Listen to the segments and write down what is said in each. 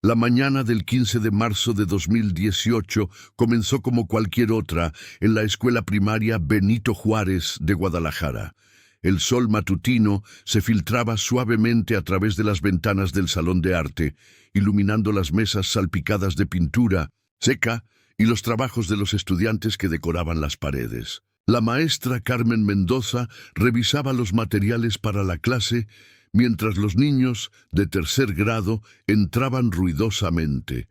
La mañana del 15 de marzo de 2018 comenzó como cualquier otra en la escuela primaria Benito Juárez de Guadalajara. El sol matutino se filtraba suavemente a través de las ventanas del salón de arte, iluminando las mesas salpicadas de pintura seca y los trabajos de los estudiantes que decoraban las paredes. La maestra Carmen Mendoza revisaba los materiales para la clase, mientras los niños de tercer grado entraban ruidosamente,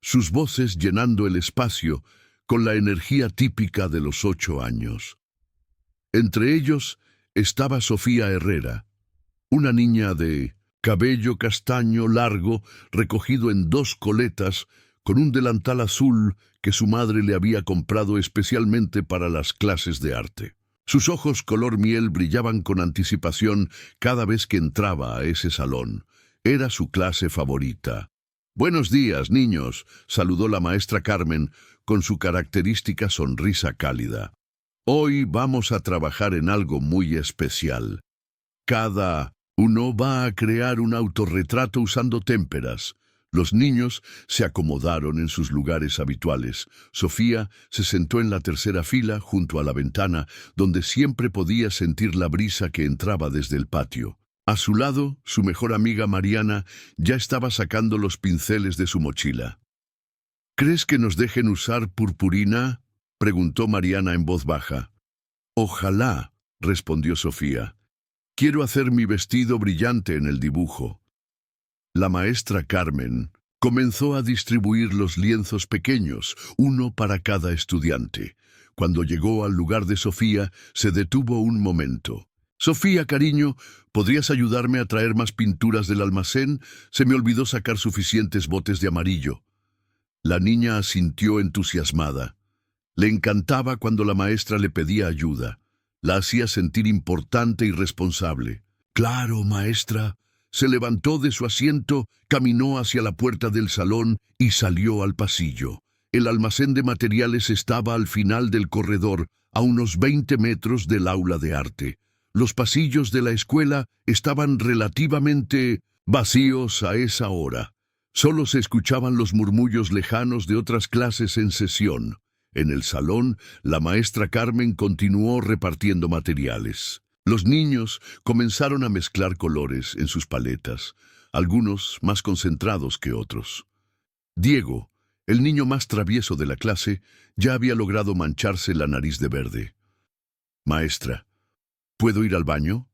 sus voces llenando el espacio con la energía típica de los 8 años. Entre ellos estaba Sofía Herrera, una niña de cabello castaño largo recogido en 2 coletas, con un delantal azul que su madre le había comprado especialmente para las clases de arte. Sus ojos color miel brillaban con anticipación cada vez que entraba a ese salón. Era su clase favorita. «Buenos días, niños», saludó la maestra Carmen con su característica sonrisa cálida. «Hoy vamos a trabajar en algo muy especial. Cada uno va a crear un autorretrato usando témperas». Los niños se acomodaron en sus lugares habituales. Sofía se sentó en la tercera fila junto a la ventana, donde siempre podía sentir la brisa que entraba desde el patio. A su lado, su mejor amiga Mariana ya estaba sacando los pinceles de su mochila. «¿Crees que nos dejen usar purpurina?», preguntó Mariana en voz baja. «Ojalá», respondió Sofía. «Quiero hacer mi vestido brillante en el dibujo». La maestra Carmen comenzó a distribuir los lienzos pequeños, uno para cada estudiante. Cuando llegó al lugar de Sofía, se detuvo un momento. «Sofía, cariño, ¿podrías ayudarme a traer más pinturas del almacén? Se me olvidó sacar suficientes botes de amarillo». La niña asintió entusiasmada. Le encantaba cuando la maestra le pedía ayuda. La hacía sentir importante y responsable. «Claro, maestra». Se levantó de su asiento, caminó hacia la puerta del salón y salió al pasillo. El almacén de materiales estaba al final del corredor, a unos 20 metros del aula de arte. Los pasillos de la escuela estaban relativamente vacíos a esa hora. Solo se escuchaban los murmullos lejanos de otras clases en sesión. En el salón, la maestra Carmen continuó repartiendo materiales. Los niños comenzaron a mezclar colores en sus paletas, algunos más concentrados que otros. Diego, el niño más travieso de la clase, ya había logrado mancharse la nariz de verde. «Maestra, ¿puedo ir al baño?»,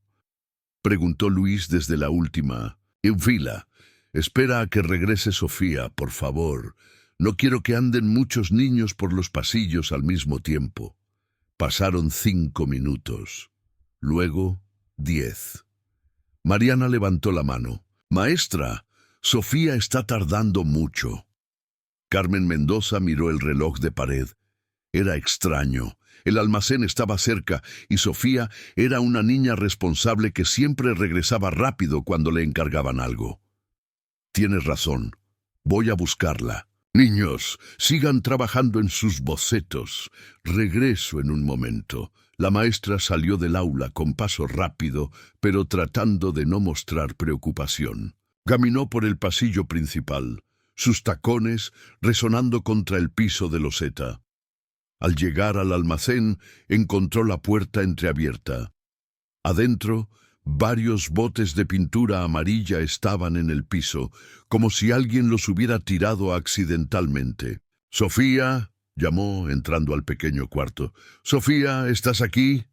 preguntó Luis desde la última fila. «Espera a que regrese Sofía, por favor. No quiero que anden muchos niños por los pasillos al mismo tiempo». Pasaron 5 minutos. Luego, 10. Mariana levantó la mano. «Maestra, Sofía está tardando mucho». Carmen Mendoza miró el reloj de pared. Era extraño. El almacén estaba cerca y Sofía era una niña responsable que siempre regresaba rápido cuando le encargaban algo. «Tienes razón. Voy a buscarla. Niños, sigan trabajando en sus bocetos. Regreso en un momento». La maestra salió del aula con paso rápido, pero tratando de no mostrar preocupación. Caminó por el pasillo principal, sus tacones resonando contra el piso de loseta. Al llegar al almacén, encontró la puerta entreabierta. Adentro, varios botes de pintura amarilla estaban en el piso, como si alguien los hubiera tirado accidentalmente. «Sofía», llamó, entrando al pequeño cuarto. «Sofía, ¿estás aquí?»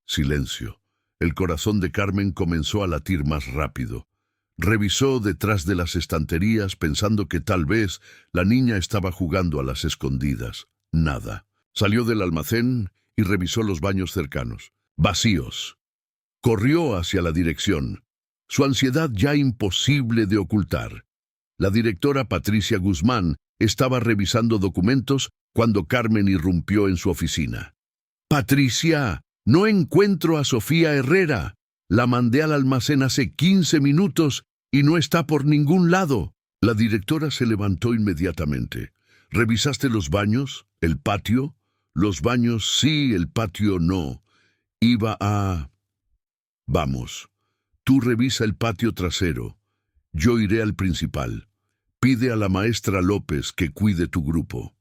Silencio. El corazón de Carmen comenzó a latir más rápido. Revisó detrás de las estanterías pensando que tal vez la niña estaba jugando a las escondidas. Nada. Salió del almacén y revisó los baños cercanos. Vacíos. Corrió hacia la dirección. Su ansiedad ya imposible de ocultar. La directora Patricia Guzmán estaba revisando documentos cuando Carmen irrumpió en su oficina. «Patricia, no encuentro a Sofía Herrera. La mandé al almacén hace 15 minutos y no está por ningún lado». La directora se levantó inmediatamente. «¿Revisaste los baños? ¿El patio?» «Los baños sí, el patio no. Iba a...» «Vamos, tú revisa el patio trasero. Yo iré al principal. Pide a la maestra López que cuide tu grupo.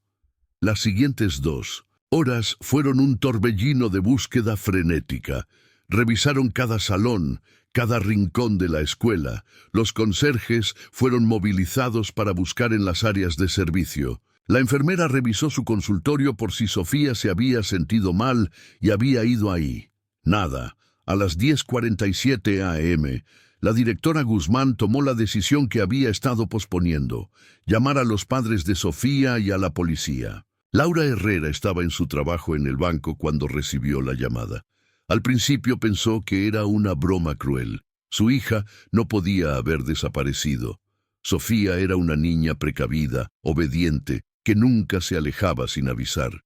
Las siguientes 2 horas fueron un torbellino de búsqueda frenética. Revisaron cada salón, cada rincón de la escuela. Los conserjes fueron movilizados para buscar en las áreas de servicio. La enfermera revisó su consultorio por si Sofía se había sentido mal y había ido ahí. Nada. A las 10:47 a.m., la directora Guzmán tomó la decisión que había estado posponiendo: llamar a los padres de Sofía y a la policía. Laura Herrera estaba en su trabajo en el banco cuando recibió la llamada. Al principio pensó que era una broma cruel. Su hija no podía haber desaparecido. Sofía era una niña precavida, obediente, que nunca se alejaba sin avisar.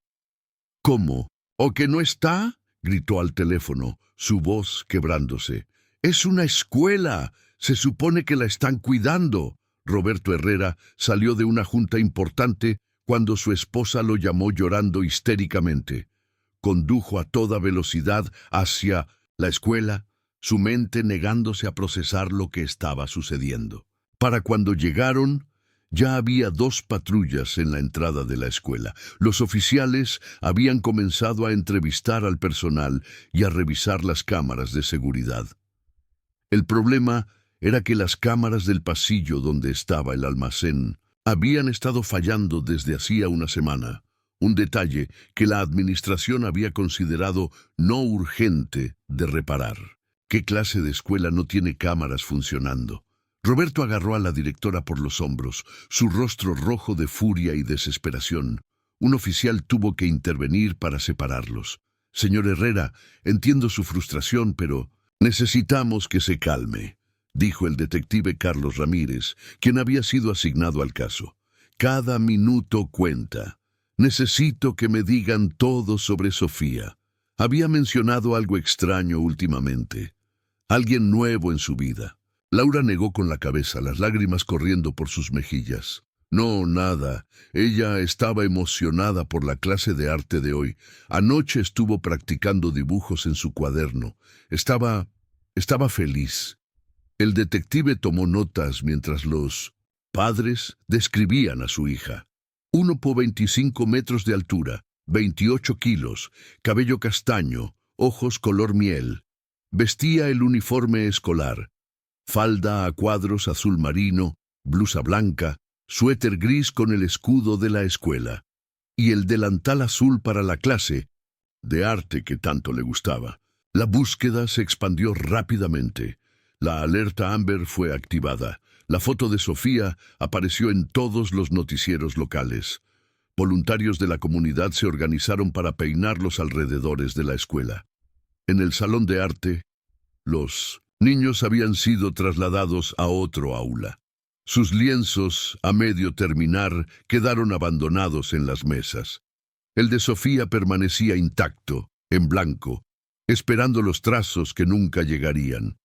¿Cómo? ¿O que no está?, gritó al teléfono, su voz quebrándose. «Es una escuela. Se supone que la están cuidando». Roberto Herrera salió de una junta importante cuando su esposa lo llamó llorando histéricamente. Condujo a toda velocidad hacia la escuela, su mente negándose a procesar lo que estaba sucediendo. Para cuando llegaron, ya había 2 patrullas en la entrada de la escuela. Los oficiales habían comenzado a entrevistar al personal y a revisar las cámaras de seguridad. El problema era que las cámaras del pasillo donde estaba el almacén habían estado fallando desde hacía una semana. Un detalle que la administración había considerado no urgente de reparar. ¿Qué clase de escuela no tiene cámaras funcionando? Roberto agarró a la directora por los hombros, su rostro rojo de furia y desesperación. Un oficial tuvo que intervenir para separarlos. «Señor Herrera, entiendo su frustración, pero necesitamos que se calme», dijo el detective Carlos Ramírez, quien había sido asignado al caso. «Cada minuto cuenta. Necesito que me digan todo sobre Sofía. Había mencionado algo extraño últimamente. Alguien nuevo en su vida». Laura negó con la cabeza, las lágrimas corriendo por sus mejillas. «No, nada. Ella estaba emocionada por la clase de arte de hoy. Anoche estuvo practicando dibujos en su cuaderno. Estaba feliz». El detective tomó notas mientras los padres describían a su hija. 1,25 metros de altura, 28 kilos, cabello castaño, ojos color miel. Vestía el uniforme escolar. Falda a cuadros azul marino, blusa blanca, suéter gris con el escudo de la escuela y el delantal azul para la clase de arte que tanto le gustaba. La búsqueda se expandió rápidamente. La alerta Amber fue activada. La foto de Sofía apareció en todos los noticieros locales. Voluntarios de la comunidad se organizaron para peinar los alrededores de la escuela. En el salón de arte, los niños habían sido trasladados a otro aula. Sus lienzos, a medio terminar, quedaron abandonados en las mesas. El de Sofía permanecía intacto, en blanco, esperando los trazos que nunca llegarían.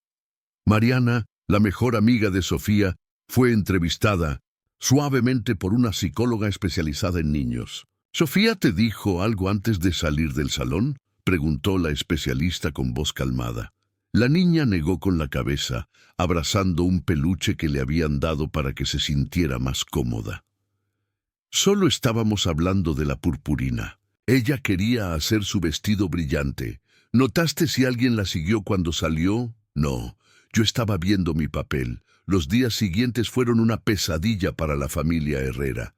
Mariana, la mejor amiga de Sofía, fue entrevistada suavemente por una psicóloga especializada en niños. «¿Sofía te dijo algo antes de salir del salón?», preguntó la especialista con voz calmada. La niña negó con la cabeza, abrazando un peluche que le habían dado para que se sintiera más cómoda. «Solo estábamos hablando de la purpurina. Ella quería hacer su vestido brillante. ¿Notaste si alguien la siguió cuando salió? No, yo estaba viendo mi papel. Los días siguientes fueron una pesadilla para la familia Herrera.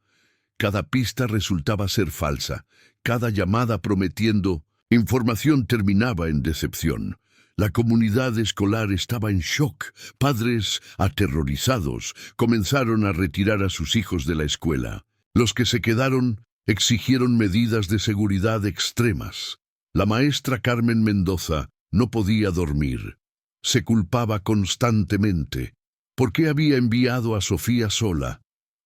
Cada pista resultaba ser falsa. Cada llamada prometiendo información terminaba en decepción. La comunidad escolar estaba en shock. Padres, aterrorizados, comenzaron a retirar a sus hijos de la escuela. Los que se quedaron exigieron medidas de seguridad extremas. La maestra Carmen Mendoza no podía dormir. Se culpaba constantemente. ¿Por qué había enviado a Sofía sola?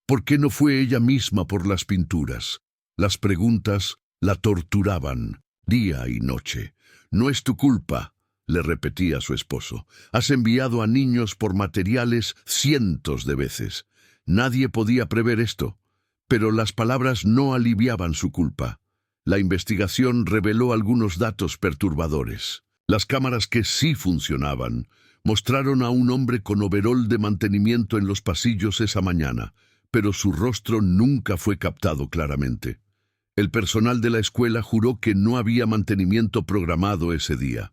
¿Por qué no fue ella misma por las pinturas? Las preguntas la torturaban día y noche. «No es tu culpa», le repetía su esposo. «Has enviado a niños por materiales cientos de veces. Nadie podía prever esto». Pero las palabras no aliviaban su culpa. La investigación reveló algunos datos perturbadores. Las cámaras que sí funcionaban mostraron a un hombre con overol de mantenimiento en los pasillos esa mañana. pero su rostro nunca fue captado claramente. El personal de la escuela juró que no había mantenimiento programado ese día.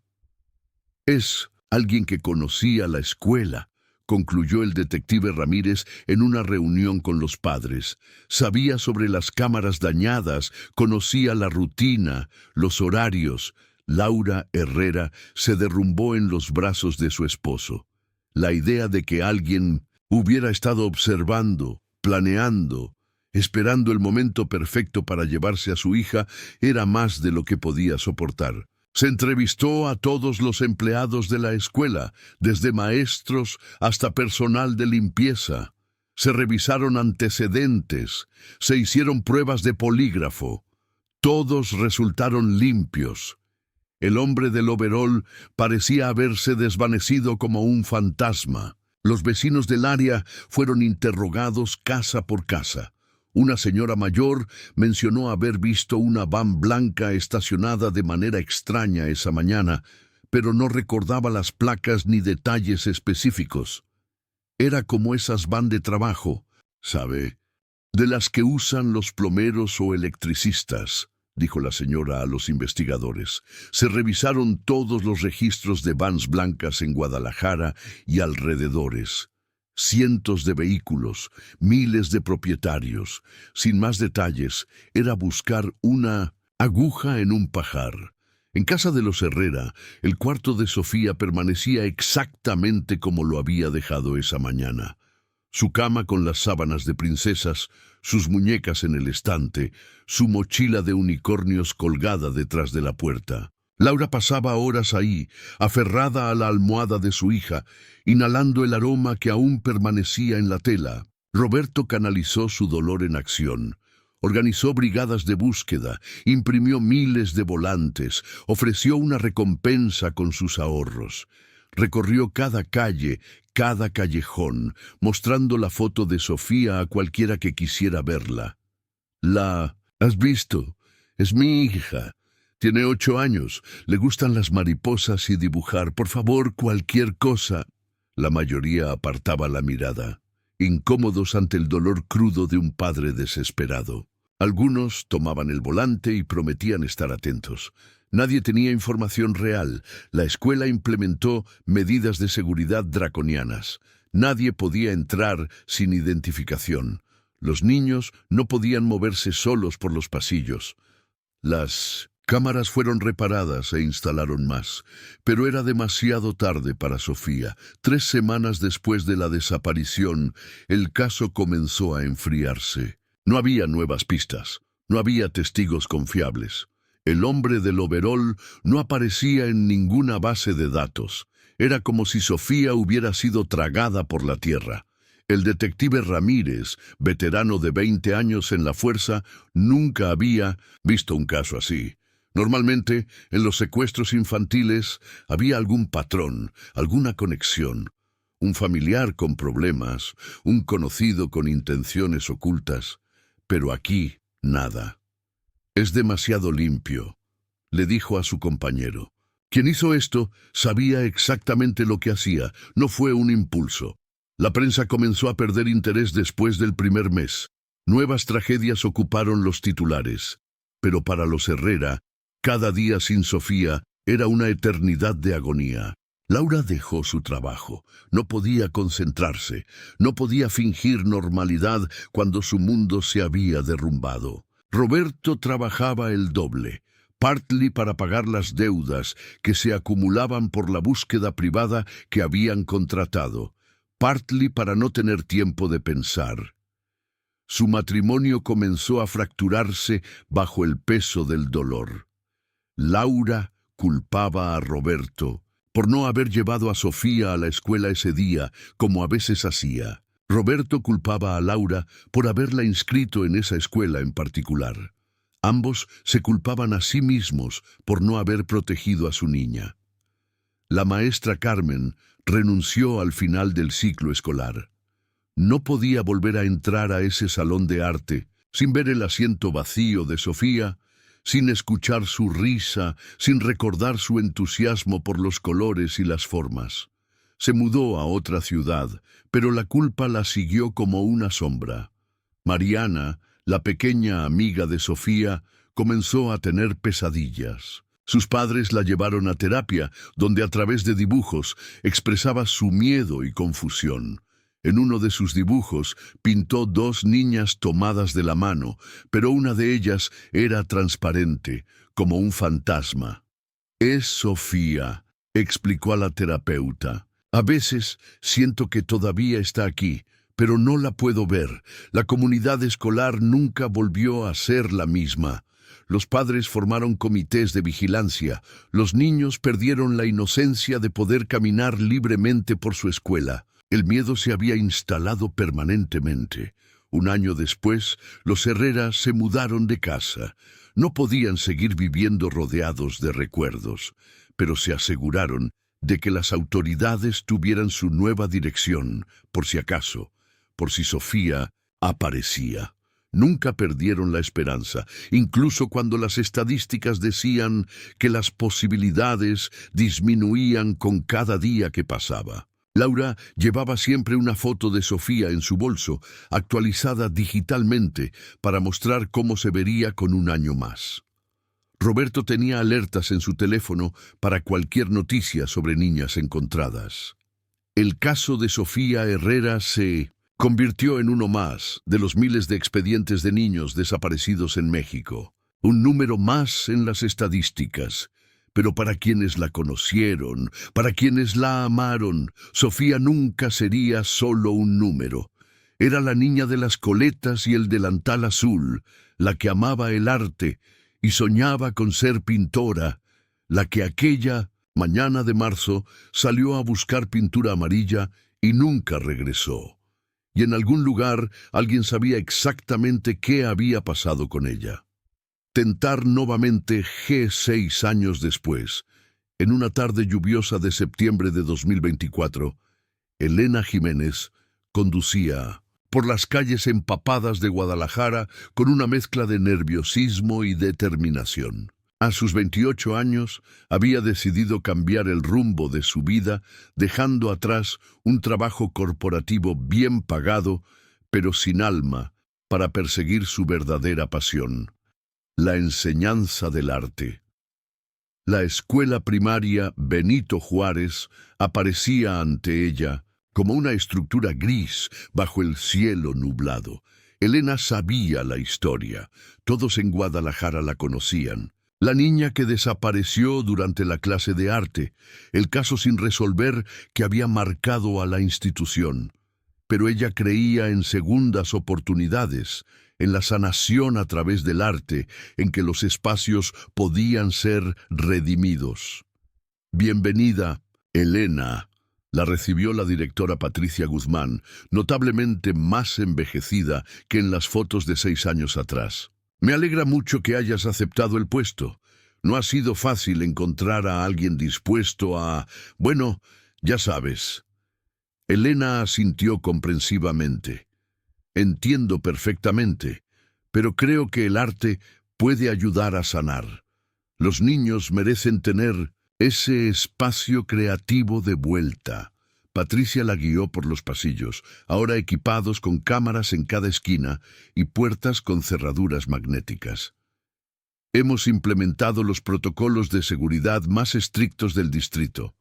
«Es alguien que conocía la escuela», concluyó el detective Ramírez en una reunión con los padres. Sabía sobre las cámaras dañadas, conocía la rutina, los horarios. Laura Herrera se derrumbó en los brazos de su esposo. La idea de que alguien hubiera estado observando, planeando, esperando el momento perfecto para llevarse a su hija era más de lo que podía soportar. Se entrevistó a todos los empleados de la escuela, desde maestros hasta personal de limpieza. Se revisaron antecedentes, se hicieron pruebas de polígrafo. Todos resultaron limpios. El hombre del overol parecía haberse desvanecido como un fantasma. Los vecinos del área fueron interrogados casa por casa. Una señora mayor mencionó haber visto una van blanca estacionada de manera extraña esa mañana, pero no recordaba las placas ni detalles específicos. Era como esas van de trabajo, ¿sabe? De las que usan los plomeros o electricistas, dijo la señora a los investigadores. Se revisaron todos los registros de vans blancas en Guadalajara y alrededores. Cientos de vehículos, miles de propietarios. Sin más detalles, era buscar una aguja en un pajar. En casa de los Herrera, el cuarto de Sofía permanecía exactamente como lo había dejado esa mañana. Su cama con las sábanas de princesas, sus muñecas en el estante, su mochila de unicornios colgada detrás de la puerta. Laura pasaba horas ahí, aferrada a la almohada de su hija, inhalando el aroma que aún permanecía en la tela. Roberto canalizó su dolor en acción. Organizó brigadas de búsqueda, imprimió miles de volantes, ofreció una recompensa con sus ahorros. Recorrió cada calle, cada callejón, mostrando la foto de Sofía a cualquiera que quisiera verla. ¿Has visto? Es mi hija. Tiene 8 años, le gustan las mariposas y dibujar. Por favor, cualquier cosa. La mayoría apartaba la mirada, incómodos ante el dolor crudo de un padre desesperado. Algunos tomaban el volante y prometían estar atentos. Nadie tenía información real. La escuela implementó medidas de seguridad draconianas. Nadie podía entrar sin identificación. Los niños no podían moverse solos por los pasillos. Las cámaras fueron reparadas e instalaron más, pero era demasiado tarde para Sofía. 3 semanas después de la desaparición, el caso comenzó a enfriarse. No había nuevas pistas, no había testigos confiables. El hombre del overol no aparecía en ninguna base de datos. Era como si Sofía hubiera sido tragada por la tierra. El detective Ramírez, veterano de 20 años en la fuerza, nunca había visto un caso así. Normalmente, en los secuestros infantiles había algún patrón, alguna conexión. Un familiar con problemas, un conocido con intenciones ocultas. Pero aquí, nada. «Es demasiado limpio», le dijo a su compañero. Quien hizo esto sabía exactamente lo que hacía, no fue un impulso. La prensa comenzó a perder interés después del primer mes. Nuevas tragedias ocuparon los titulares. Pero para los Herrera, cada día sin Sofía era una eternidad de agonía. Laura dejó su trabajo. No podía concentrarse. No podía fingir normalidad cuando su mundo se había derrumbado. Roberto trabajaba el doble, partly para pagar las deudas que se acumulaban por la búsqueda privada que habían contratado, partly para no tener tiempo de pensar. Su matrimonio comenzó a fracturarse bajo el peso del dolor. Laura culpaba a Roberto por no haber llevado a Sofía a la escuela ese día, como a veces hacía. Roberto culpaba a Laura por haberla inscrito en esa escuela en particular. Ambos se culpaban a sí mismos por no haber protegido a su niña. La maestra Carmen renunció al final del ciclo escolar. No podía volver a entrar a ese salón de arte sin ver el asiento vacío de Sofía, sin escuchar su risa, sin recordar su entusiasmo por los colores y las formas. Se mudó a otra ciudad, pero la culpa la siguió como una sombra. Mariana, la pequeña amiga de Sofía, comenzó a tener pesadillas. Sus padres la llevaron a terapia, donde a través de dibujos expresaba su miedo y confusión. En uno de sus dibujos pintó dos niñas tomadas de la mano, pero una de ellas era transparente, como un fantasma. «Es Sofía», explicó a la terapeuta. «A veces siento que todavía está aquí, pero no la puedo ver. La comunidad escolar nunca volvió a ser la misma. Los padres formaron comités de vigilancia. Los niños perdieron la inocencia de poder caminar libremente por su escuela. El miedo se había instalado permanentemente. Un año después, los Herrera se mudaron de casa. No podían seguir viviendo rodeados de recuerdos, pero se aseguraron de que las autoridades tuvieran su nueva dirección, por si acaso, por si Sofía aparecía. Nunca perdieron la esperanza, incluso cuando las estadísticas decían que las posibilidades disminuían con cada día que pasaba. Laura llevaba siempre una foto de Sofía en su bolso, actualizada digitalmente, para mostrar cómo se vería con un año más. Roberto tenía alertas en su teléfono para cualquier noticia sobre niñas encontradas. El caso de Sofía Herrera se convirtió en uno más de los miles de expedientes de niños desaparecidos en México. Un número más en las estadísticas. Pero para quienes la conocieron, para quienes la amaron, Sofía nunca sería solo un número. Era la niña de las coletas y el delantal azul, la que amaba el arte y soñaba con ser pintora, la que aquella mañana de marzo salió a buscar pintura amarilla y nunca regresó. Y en algún lugar alguien sabía exactamente qué había pasado con ella. Tentar nuevamente 6 años después, en una tarde lluviosa de septiembre de 2024, Elena Jiménez conducía por las calles empapadas de Guadalajara con una mezcla de nerviosismo y determinación. A sus 28 años había decidido cambiar el rumbo de su vida, dejando atrás un trabajo corporativo bien pagado, pero sin alma, para perseguir su verdadera pasión: la enseñanza del arte. La escuela primaria Benito Juárez aparecía ante ella como una estructura gris bajo el cielo nublado. Elena sabía la historia. Todos en Guadalajara la conocían. La niña que desapareció durante la clase de arte, el caso sin resolver que había marcado a la institución. Pero ella creía en segundas oportunidades, en la sanación a través del arte, en que los espacios podían ser redimidos. «Bienvenida, Elena», la recibió la directora Patricia Guzmán, notablemente más envejecida que en las fotos de 6 años atrás. «Me alegra mucho que hayas aceptado el puesto. No ha sido fácil encontrar a alguien dispuesto a... Bueno, ya sabes». Elena asintió comprensivamente. «Entiendo perfectamente, pero creo que el arte puede ayudar a sanar. Los niños merecen tener ese espacio creativo de vuelta». Patricia la guió por los pasillos, ahora equipados con cámaras en cada esquina y puertas con cerraduras magnéticas. «Hemos implementado los protocolos de seguridad más estrictos del distrito.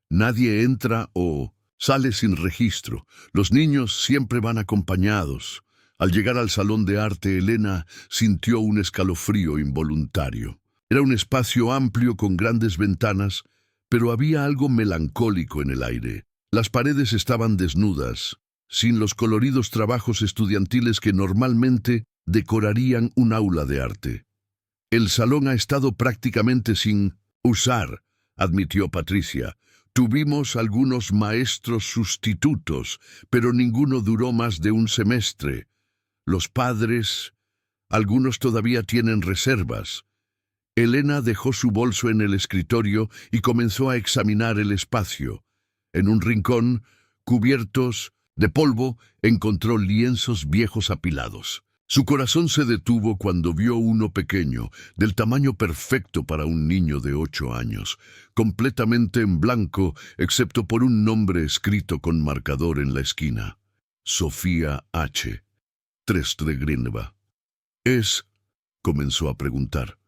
Nadie entra o sale sin registro. Los niños siempre van acompañados». Al llegar al salón de arte, Elena sintió un escalofrío involuntario. Era un espacio amplio con grandes ventanas, pero había algo melancólico en el aire. Las paredes estaban desnudas, sin los coloridos trabajos estudiantiles que normalmente decorarían un aula de arte. «El salón ha estado prácticamente sin usar», admitió Patricia. «Tuvimos algunos maestros sustitutos, pero ninguno duró más de un semestre. Los padres, algunos todavía tienen reservas». Elena dejó su bolso en el escritorio y comenzó a examinar el espacio. En un rincón, cubiertos de polvo, encontró lienzos viejos apilados. Su corazón se detuvo cuando vio uno pequeño, del tamaño perfecto para un niño de 8 años, completamente en blanco, excepto por un nombre escrito con marcador en la esquina: Sofía H. Trestregrinva. ¿Es? Comenzó a preguntar.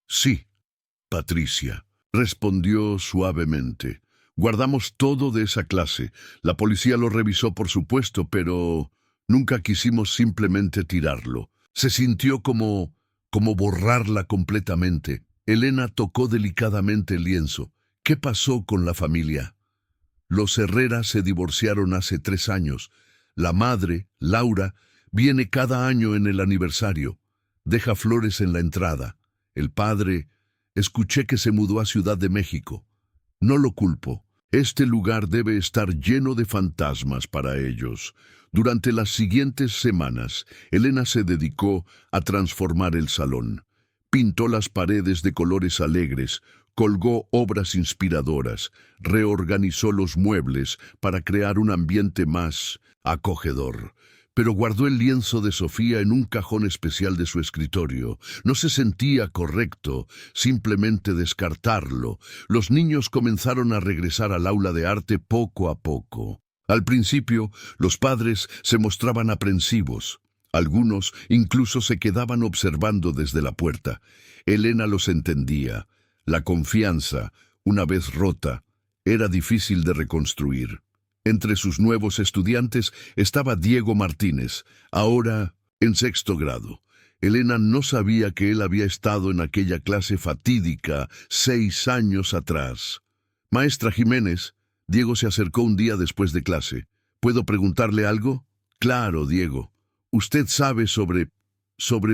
Sí, Patricia, respondió suavemente. Guardamos todo de esa clase. La policía lo revisó, por supuesto, pero nunca quisimos simplemente tirarlo. Se sintió como borrarla completamente. Elena tocó delicadamente el lienzo. ¿Qué pasó con la familia? Los Herrera se divorciaron hace 3 años. La madre, Laura, viene cada año en el aniversario. Deja flores en la entrada. El padre, escuché que se mudó a Ciudad de México. No lo culpo. Este lugar debe estar lleno de fantasmas para ellos. Durante las siguientes semanas, Elena se dedicó a transformar el salón. Pintó las paredes de colores alegres, colgó obras inspiradoras, reorganizó los muebles para crear un ambiente más acogedor. Pero guardó el lienzo de Sofía en un cajón especial de su escritorio. No se sentía correcto simplemente descartarlo. Los niños comenzaron a regresar al aula de arte poco a poco. Al principio, los padres se mostraban aprensivos. Algunos incluso se quedaban observando desde la puerta. Elena los entendía. La confianza, una vez rota, era difícil de reconstruir. Entre sus nuevos estudiantes estaba Diego Martínez, ahora en 6º grado. Elena no sabía que él había estado en aquella clase fatídica 6 años atrás. Maestra Jiménez, Diego se acercó un día después de clase. ¿Puedo preguntarle algo? Claro, Diego. ¿Usted sabe sobre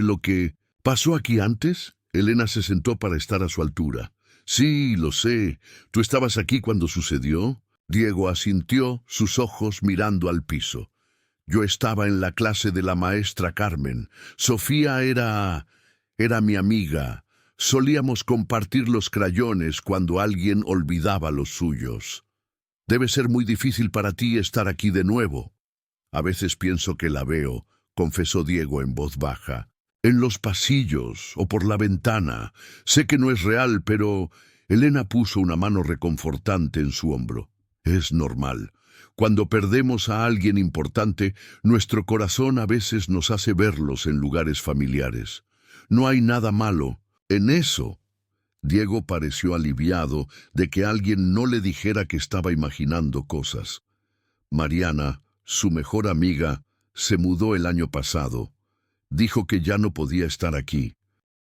lo que pasó aquí antes? Elena se sentó para estar a su altura. Sí, lo sé. ¿Tú estabas aquí cuando sucedió? Diego asintió, sus ojos mirando al piso. Yo estaba en la clase de la maestra Carmen. Sofía era mi amiga. Solíamos compartir los crayones cuando alguien olvidaba los suyos. Debe ser muy difícil para ti estar aquí de nuevo. A veces pienso que la veo, confesó Diego en voz baja. En los pasillos o por la ventana. Sé que no es real, pero Elena puso una mano reconfortante en su hombro. Es normal. Cuando perdemos a alguien importante, nuestro corazón a veces nos hace verlos en lugares familiares. No hay nada malo en eso. Diego pareció aliviado de que alguien no le dijera que estaba imaginando cosas. Mariana, su mejor amiga, se mudó el año pasado. Dijo que ya no podía estar aquí,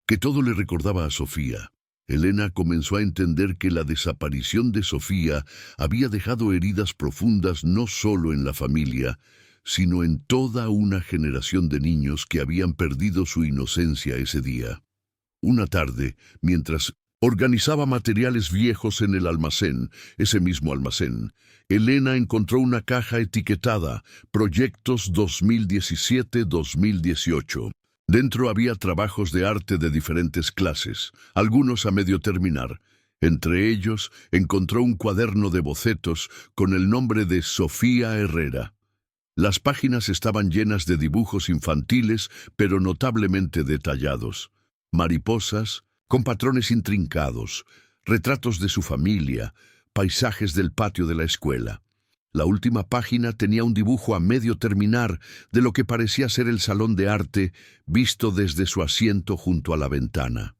que todo le recordaba a Sofía. Elena comenzó a entender que la desaparición de Sofía había dejado heridas profundas no solo en la familia, sino en toda una generación de niños que habían perdido su inocencia ese día. Una tarde, mientras organizaba materiales viejos en el almacén, ese mismo almacén, Elena encontró una caja etiquetada Proyectos 2017-2018. Dentro había trabajos de arte de diferentes clases, algunos a medio terminar. Entre ellos encontró un cuaderno de bocetos con el nombre de Sofía Herrera. Las páginas estaban llenas de dibujos infantiles, pero notablemente detallados. Mariposas, con patrones intrincados, retratos de su familia, paisajes del patio de la escuela. La última página tenía un dibujo a medio terminar de lo que parecía ser el salón de arte visto desde su asiento junto a la ventana.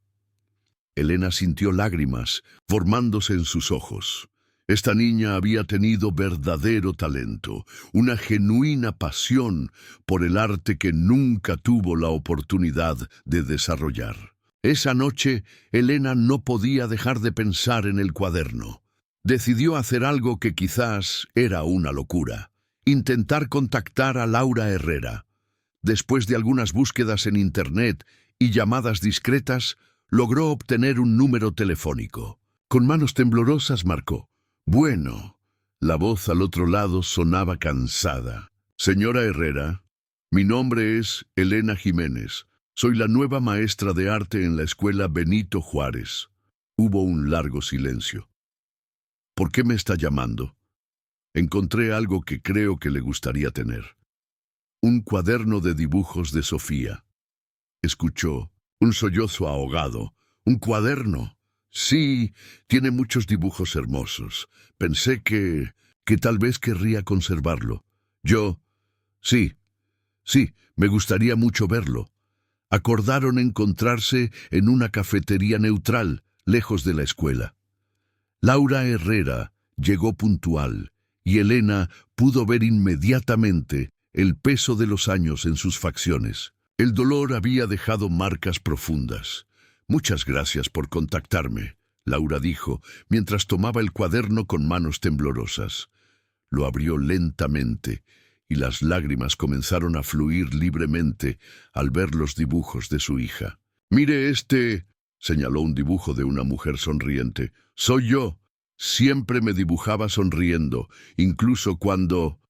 Elena sintió lágrimas formándose en sus ojos. Esta niña había tenido verdadero talento, una genuina pasión por el arte que nunca tuvo la oportunidad de desarrollar. Esa noche, Elena no podía dejar de pensar en el cuaderno. Decidió hacer algo que quizás era una locura: intentar contactar a Laura Herrera. Después de algunas búsquedas en Internet y llamadas discretas, logró obtener un número telefónico. Con manos temblorosas marcó. Bueno, la voz al otro lado sonaba cansada. Señora Herrera, mi nombre es Elena Jiménez. Soy la nueva maestra de arte en la escuela Benito Juárez. Hubo un largo silencio. ¿Por qué me está llamando? Encontré algo que creo que le gustaría tener. Un cuaderno de dibujos de Sofía. Escuchó un sollozo ahogado. ¿Un cuaderno? Sí, tiene muchos dibujos hermosos. Pensé que tal vez querría conservarlo. Sí, Sí, me gustaría mucho verlo. Acordaron encontrarse en una cafetería neutral, lejos de la escuela. Laura Herrera llegó puntual, y Elena pudo ver inmediatamente el peso de los años en sus facciones. El dolor había dejado marcas profundas. «Muchas gracias por contactarme», Laura dijo, mientras tomaba el cuaderno con manos temblorosas. Lo abrió lentamente, y las lágrimas comenzaron a fluir libremente al ver los dibujos de su hija. «Mire este», señaló un dibujo de una mujer sonriente. «Soy yo. Siempre me dibujaba sonriendo, incluso cuando...»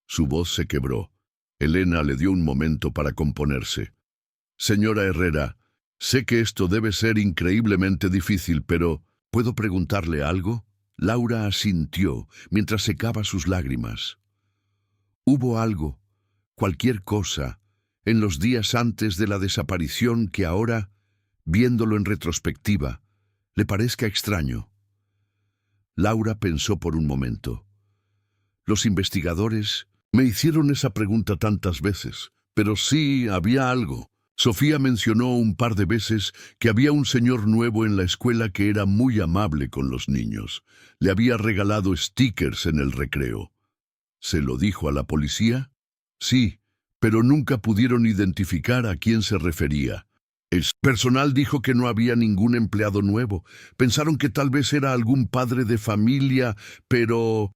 Su voz se quebró. Elena le dio un momento para componerse. «Señora Herrera, sé que esto debe ser increíblemente difícil, pero ¿puedo preguntarle algo?». Laura asintió mientras secaba sus lágrimas. «Hubo algo, cualquier cosa, en los días antes de la desaparición que ahora, viéndolo en retrospectiva, le parezca extraño». Laura pensó por un momento. «Los investigadores me hicieron esa pregunta tantas veces, pero sí había algo. Sofía mencionó un par de veces que había un señor nuevo en la escuela que era muy amable con los niños. Le había regalado stickers en el recreo». «¿Se lo dijo a la policía?». «Sí, pero nunca pudieron identificar a quién se refería. El personal dijo que no había ningún empleado nuevo. Pensaron que tal vez era algún padre de familia, pero...».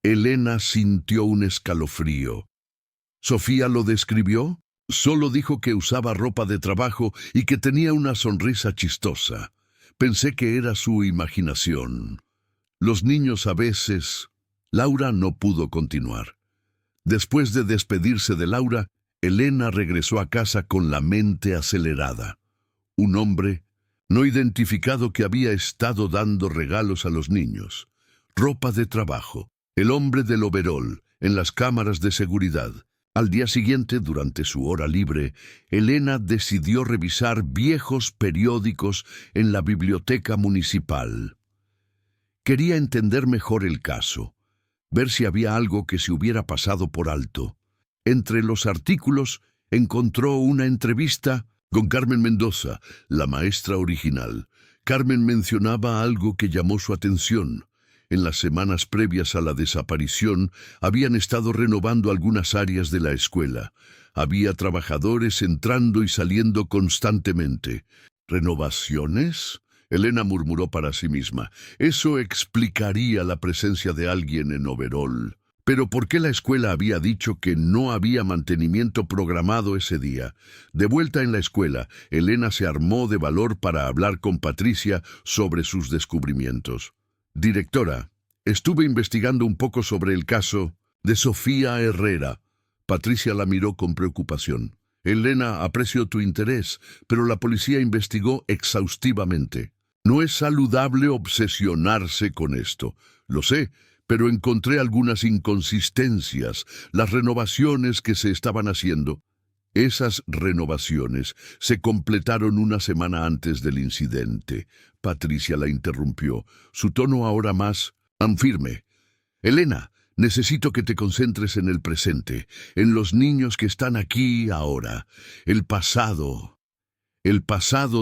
Elena sintió un escalofrío. «¿Sofía lo describió?». «Solo dijo que usaba ropa de trabajo y que tenía una sonrisa chistosa. Pensé que era su imaginación. Los niños a veces...». Laura no pudo continuar. Después de despedirse de Laura, Elena regresó a casa con la mente acelerada. Un hombre no identificado que había estado dando regalos a los niños. Ropa de trabajo. El hombre del overol, en las cámaras de seguridad. Al día siguiente, durante su hora libre, Elena decidió revisar viejos periódicos en la biblioteca municipal. Quería entender mejor el caso, ver si había algo que se hubiera pasado por alto. Entre los artículos encontró una entrevista con Carmen Mendoza, la maestra original. Carmen mencionaba algo que llamó su atención. En las semanas previas a la desaparición, habían estado renovando algunas áreas de la escuela. Había trabajadores entrando y saliendo constantemente. ¿Renovaciones?, Elena murmuró para sí misma. Eso explicaría la presencia de alguien en overol. Pero ¿por qué la escuela había dicho que no había mantenimiento programado ese día? De vuelta en la escuela, Elena se armó de valor para hablar con Patricia sobre sus descubrimientos. «Directora, estuve investigando un poco sobre el caso de Sofía Herrera». Patricia la miró con preocupación. «Elena, aprecio tu interés, pero la policía investigó exhaustivamente. No es saludable obsesionarse con esto. Lo sé, pero encontré algunas inconsistencias, las renovaciones que se estaban haciendo». Esas renovaciones se completaron una semana antes del incidente. Patricia la interrumpió, su tono ahora más firme. «Elena, necesito que te concentres en el presente, en los niños que están aquí ahora. El pasado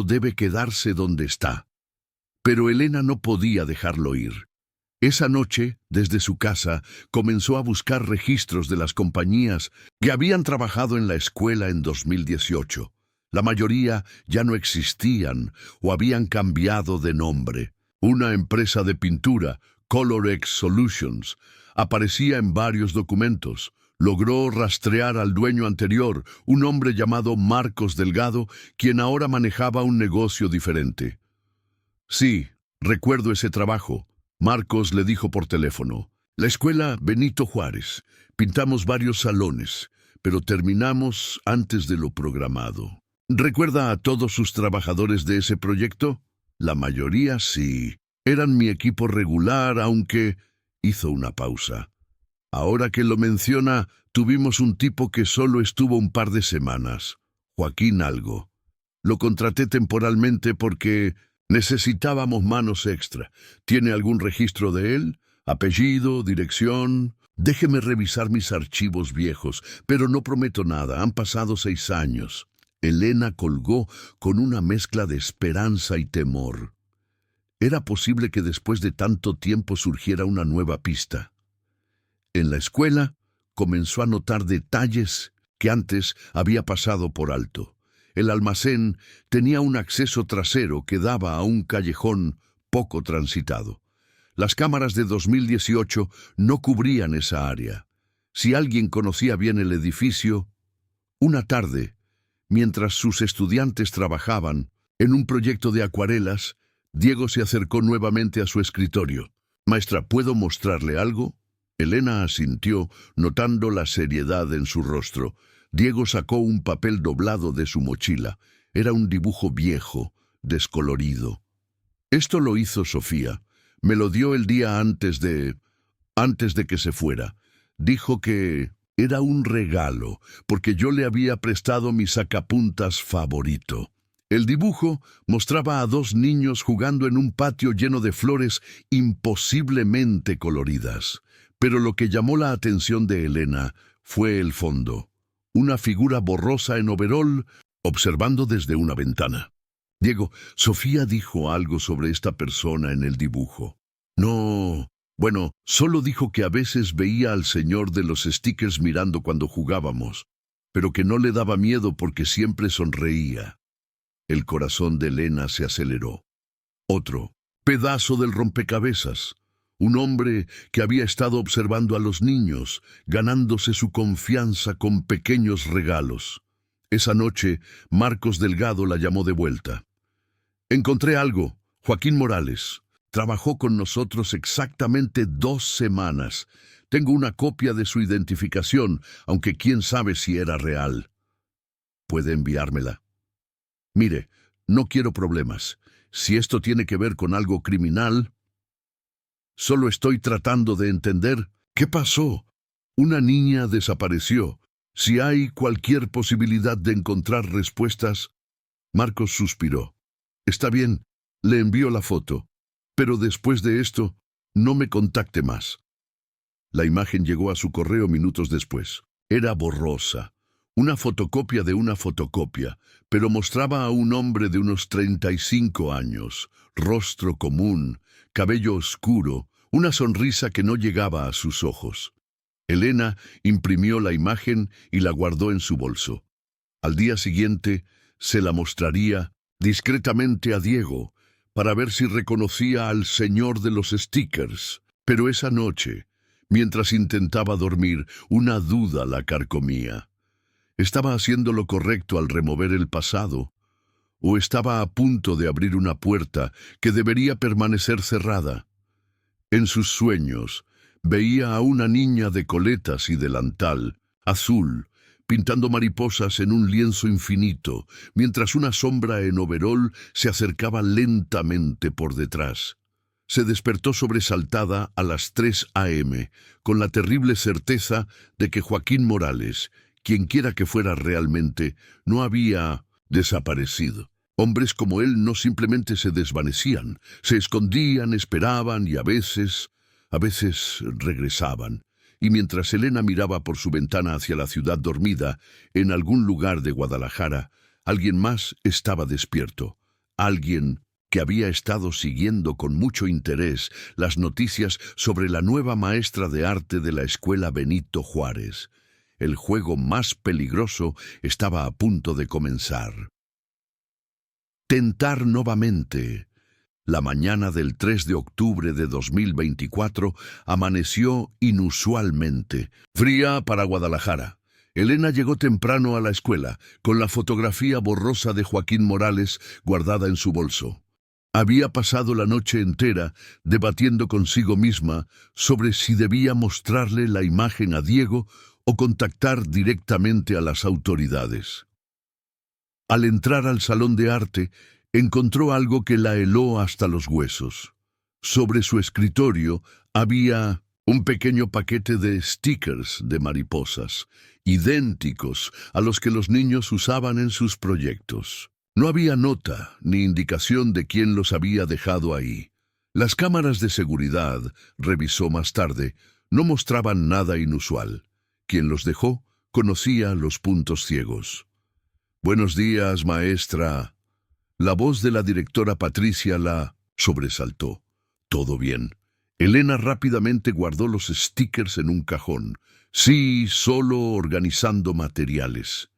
debe quedarse donde está». Pero Elena no podía dejarlo ir. Esa noche, desde su casa, comenzó a buscar registros de las compañías que habían trabajado en la escuela en 2018. La mayoría ya no existían o habían cambiado de nombre. Una empresa de pintura, Colorex Solutions, aparecía en varios documentos. Logró rastrear al dueño anterior, un hombre llamado Marcos Delgado, quien ahora manejaba un negocio diferente. «Sí, recuerdo ese trabajo», Marcos le dijo por teléfono. «La escuela Benito Juárez. Pintamos varios salones, pero terminamos antes de lo programado». «¿Recuerda a todos sus trabajadores de ese proyecto?». «La mayoría sí. Eran mi equipo regular, aunque...». Hizo una pausa. «Ahora que lo menciona, tuvimos un tipo que solo estuvo un par de semanas. Joaquín algo. Lo contraté temporalmente porque necesitábamos manos extra. ¿Tiene algún registro de él? Apellido, dirección...». Déjeme revisar mis archivos viejos, pero no prometo nada, han pasado 6 años. Elena colgó con una mezcla de esperanza y temor. Era posible que después de tanto tiempo surgiera una nueva pista. En la escuela comenzó a notar detalles que antes había pasado por alto. El almacén tenía un acceso trasero que daba a un callejón poco transitado. Las cámaras de 2018 no cubrían esa área. Si alguien conocía bien el edificio, una tarde, mientras sus estudiantes trabajaban en un proyecto de acuarelas, Diego se acercó nuevamente a su escritorio. «Maestra, ¿puedo mostrarle algo?» Elena asintió, notando la seriedad en su rostro. Diego sacó un papel doblado de su mochila. Era un dibujo viejo, descolorido. «Esto lo hizo Sofía. Me lo dio el día antes de que se fuera. Dijo que era un regalo, porque yo le había prestado mi sacapuntas favorito». El dibujo mostraba a 2 niños jugando en un patio lleno de flores imposiblemente coloridas. Pero lo que llamó la atención de Elena fue el fondo. Una figura borrosa en overol observando desde una ventana. «Diego, Sofía dijo algo sobre esta persona en el dibujo». «No, bueno, solo dijo que a veces veía al señor de los stickers mirando cuando jugábamos, pero que no le daba miedo porque siempre sonreía». El corazón de Elena se aceleró. Otro pedazo del rompecabezas. Un hombre que había estado observando a los niños, ganándose su confianza con pequeños regalos. Esa noche, Marcos Delgado la llamó de vuelta. «Encontré algo. Joaquín Morales. Trabajó con nosotros exactamente 2 semanas. Tengo una copia de su identificación, aunque quién sabe si era real. ¿Puede enviármela? Mire, no quiero problemas. Si esto tiene que ver con algo criminal, solo estoy tratando de entender qué pasó. Una niña desapareció. Si hay cualquier posibilidad de encontrar respuestas». Marcos suspiró. «Está bien, le envío la foto. Pero después de esto, no me contacte más». La imagen llegó a su correo minutos después. Era borrosa. Una fotocopia de una fotocopia, pero mostraba a un hombre de unos 35 años, rostro común, cabello oscuro, una sonrisa que no llegaba a sus ojos. Elena imprimió la imagen y la guardó en su bolso. Al día siguiente se la mostraría discretamente a Diego para ver si reconocía al señor de los stickers. Pero esa noche, mientras intentaba dormir, una duda la carcomía. ¿Estaba haciendo lo correcto al remover el pasado? ¿O estaba a punto de abrir una puerta que debería permanecer cerrada? En sus sueños, veía a una niña de coletas y delantal, azul, pintando mariposas en un lienzo infinito, mientras una sombra en overol se acercaba lentamente por detrás. Se despertó sobresaltada a las 3 a.m., con la terrible certeza de que Joaquín Morales, quienquiera que fuera realmente, no había desaparecido. Hombres como él no simplemente se desvanecían, se escondían, esperaban y a veces regresaban. Y mientras Elena miraba por su ventana hacia la ciudad dormida, en algún lugar de Guadalajara, alguien más estaba despierto. Alguien que había estado siguiendo con mucho interés las noticias sobre la nueva maestra de arte de la escuela Benito Juárez. El juego más peligroso estaba a punto de comenzar. Tentar nuevamente. La mañana del 3 de octubre de 2024 amaneció inusualmente fría para Guadalajara. Elena llegó temprano a la escuela, con la fotografía borrosa de Joaquín Morales guardada en su bolso. Había pasado la noche entera debatiendo consigo misma sobre si debía mostrarle la imagen a Diego o contactar directamente a las autoridades. Al entrar al salón de arte, encontró algo que la heló hasta los huesos. Sobre su escritorio había un pequeño paquete de stickers de mariposas, idénticos a los que los niños usaban en sus proyectos. No había nota ni indicación de quién los había dejado ahí. Las cámaras de seguridad, revisó más tarde, No mostraban nada inusual. Quien los dejó conocía los puntos ciegos. «Buenos días, maestra». La voz de la directora Patricia la sobresaltó. «¿Todo bien?» Elena rápidamente guardó los stickers en un cajón. «Sí, solo organizando materiales».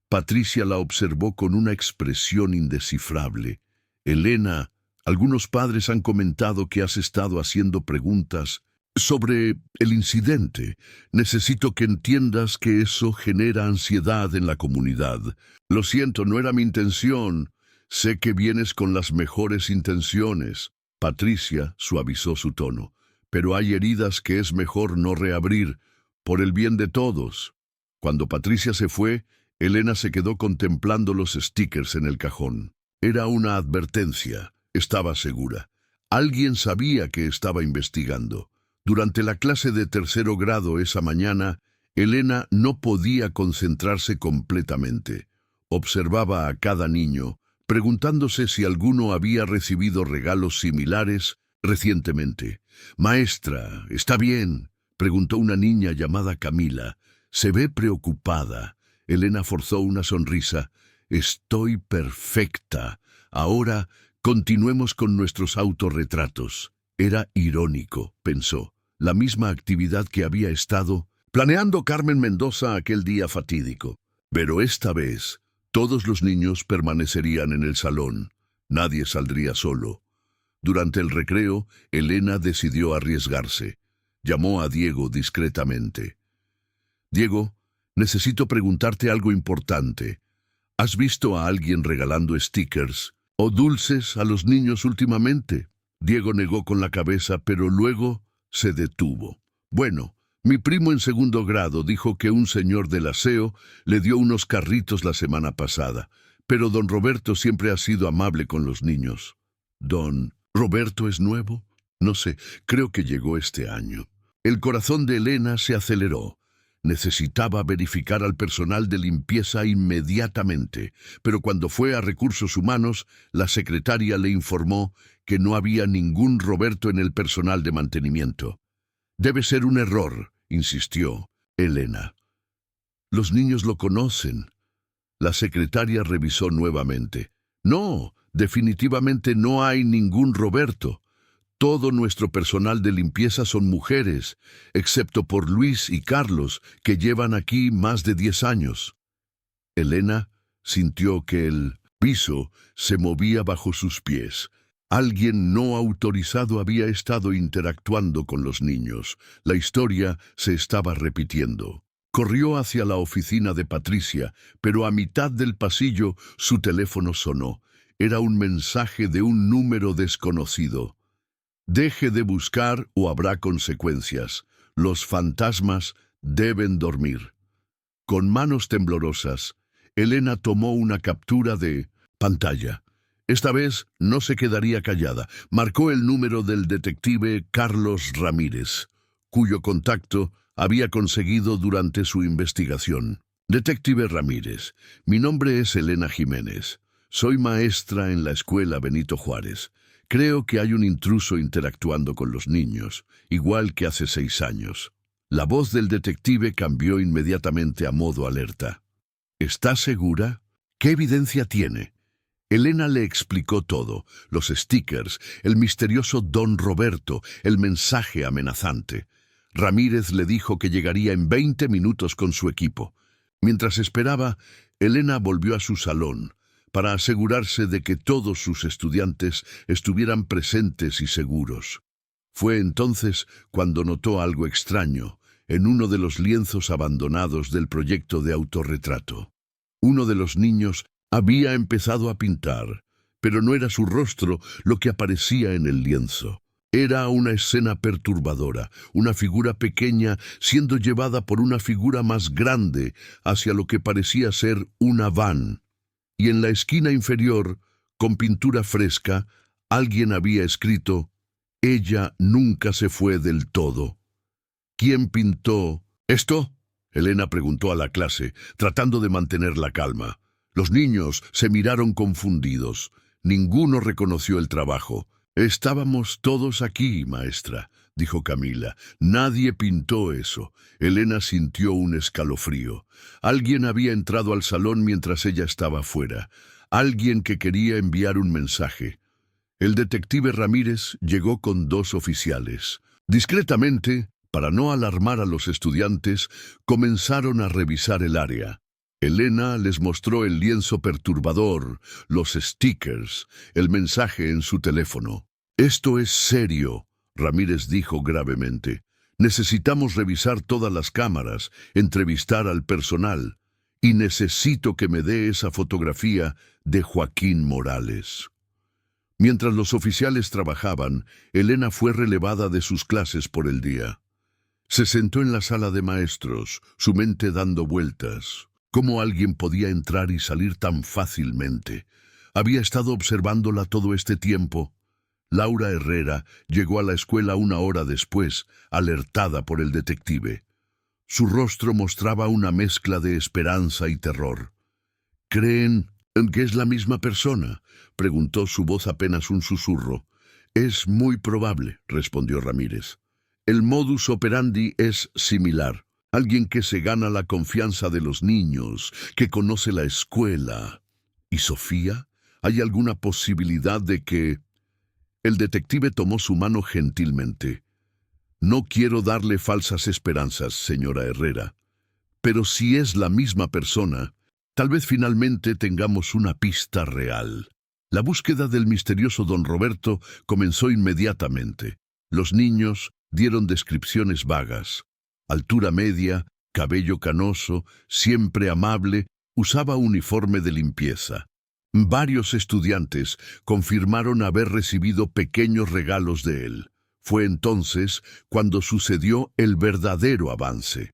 Patricia la observó con una expresión indescifrable. «Elena, algunos padres han comentado que has estado haciendo preguntas sobre el incidente. Necesito que entiendas que eso genera ansiedad en la comunidad. Lo siento, no era mi intención. Sé que vienes con las mejores intenciones». Patricia suavizó su tono. «Pero hay heridas que es mejor no reabrir, por el bien de todos». Cuando Patricia se fue, Elena se quedó contemplando los stickers en el cajón. Era una advertencia, estaba segura. Alguien sabía que estaba investigando. Durante la clase de tercero grado esa mañana, Elena no podía concentrarse completamente. Observaba a cada niño, preguntándose si alguno había recibido regalos similares recientemente. «Maestra, ¿está bien?», preguntó una niña llamada Camila. «Se ve preocupada». Elena forzó una sonrisa. «Estoy perfecta. Ahora continuemos con nuestros autorretratos». Era irónico, pensó, la misma actividad que había estado planeando Carmen Mendoza aquel día fatídico. Pero esta vez, todos los niños permanecerían en el salón. Nadie saldría solo. Durante el recreo, Elena decidió arriesgarse. Llamó a Diego discretamente. «Diego, necesito preguntarte algo importante. ¿Has visto a alguien regalando stickers o dulces a los niños últimamente?» Diego negó con la cabeza, pero luego se detuvo. «Bueno, mi primo en segundo grado dijo que un señor del aseo le dio unos carritos la semana pasada, pero don Roberto siempre ha sido amable con los niños». «¿Don Roberto es nuevo?» «No sé, creo que llegó este año». El corazón de Elena se aceleró. Necesitaba verificar al personal de limpieza inmediatamente, pero cuando fue a Recursos Humanos, la secretaria le informó que no había ningún Roberto en el personal de mantenimiento. «Debe ser un error», insistió Elena. «Los niños lo conocen». La secretaria revisó nuevamente. «No, definitivamente no hay ningún Roberto. Todo nuestro personal de limpieza son mujeres, excepto por Luis y Carlos, que llevan aquí más de 10 años». Elena sintió que el piso se movía bajo sus pies. Alguien no autorizado había estado interactuando con los niños. La historia se estaba repitiendo. Corrió hacia la oficina de Patricia, pero a mitad del pasillo su teléfono sonó. Era un mensaje de un número desconocido. «Deje de buscar o habrá consecuencias. Los fantasmas deben dormir». Con manos temblorosas, Elena tomó una captura de pantalla. Esta vez no se quedaría callada. Marcó el número del detective Carlos Ramírez, cuyo contacto había conseguido durante su investigación. «Detective Ramírez, mi nombre es Elena Jiménez. Soy maestra en la escuela Benito Juárez. Creo que hay un intruso interactuando con los niños, igual que hace 6 años». La voz del detective cambió inmediatamente a modo alerta. «¿Está segura? ¿Qué evidencia tiene?» Elena le explicó todo: los stickers, el misterioso don Roberto, el mensaje amenazante. Ramírez le dijo que llegaría en 20 minutos con su equipo. Mientras esperaba, Elena volvió a su salón para asegurarse de que todos sus estudiantes estuvieran presentes y seguros. Fue entonces cuando notó algo extraño en uno de los lienzos abandonados del proyecto de autorretrato. Uno de los niños había empezado a pintar, pero no era su rostro lo que aparecía en el lienzo. Era una escena perturbadora, una figura pequeña siendo llevada por una figura más grande hacia lo que parecía ser una van. Y en la esquina inferior, con pintura fresca, alguien había escrito: «Ella nunca se fue del todo». ¿Quién pintó esto?, Elena preguntó a la clase, tratando de mantener la calma. Los niños se miraron confundidos. Ninguno reconoció el trabajo. «Estábamos todos aquí, maestra», dijo Camila. Nadie pintó eso. Elena sintió un escalofrío. Alguien había entrado al salón mientras ella estaba fuera. Alguien que quería enviar un mensaje. El detective Ramírez llegó con 2 oficiales. Discretamente, para no alarmar a los estudiantes, comenzaron a revisar el área. Elena les mostró el lienzo perturbador, los stickers, el mensaje en su teléfono. «Esto es serio», Ramírez dijo gravemente. «Necesitamos revisar todas las cámaras, entrevistar al personal, y necesito que me dé esa fotografía de Joaquín Morales». Mientras los oficiales trabajaban, Elena fue relevada de sus clases por el día. Se sentó en la sala de maestros, su mente dando vueltas. ¿Cómo alguien podía entrar y salir tan fácilmente? Había estado observándola todo este tiempo. Laura Herrera llegó a la escuela 1 hora después, alertada por el detective. Su rostro mostraba una mezcla de esperanza y terror. «¿Creen que es la misma persona?», preguntó, su voz apenas un susurro. «Es muy probable», respondió Ramírez. «El modus operandi es similar. Alguien que se gana la confianza de los niños, que conoce la escuela». «¿Y Sofía? ¿Hay alguna posibilidad de que...?» El detective tomó su mano gentilmente. «No quiero darle falsas esperanzas, señora Herrera, pero si es la misma persona, tal vez finalmente tengamos una pista real». La búsqueda del misterioso don Roberto comenzó inmediatamente. Los niños dieron descripciones vagas. Altura media, cabello canoso, siempre amable, usaba uniforme de limpieza. Varios estudiantes confirmaron haber recibido pequeños regalos de él. Fue entonces cuando sucedió el verdadero avance.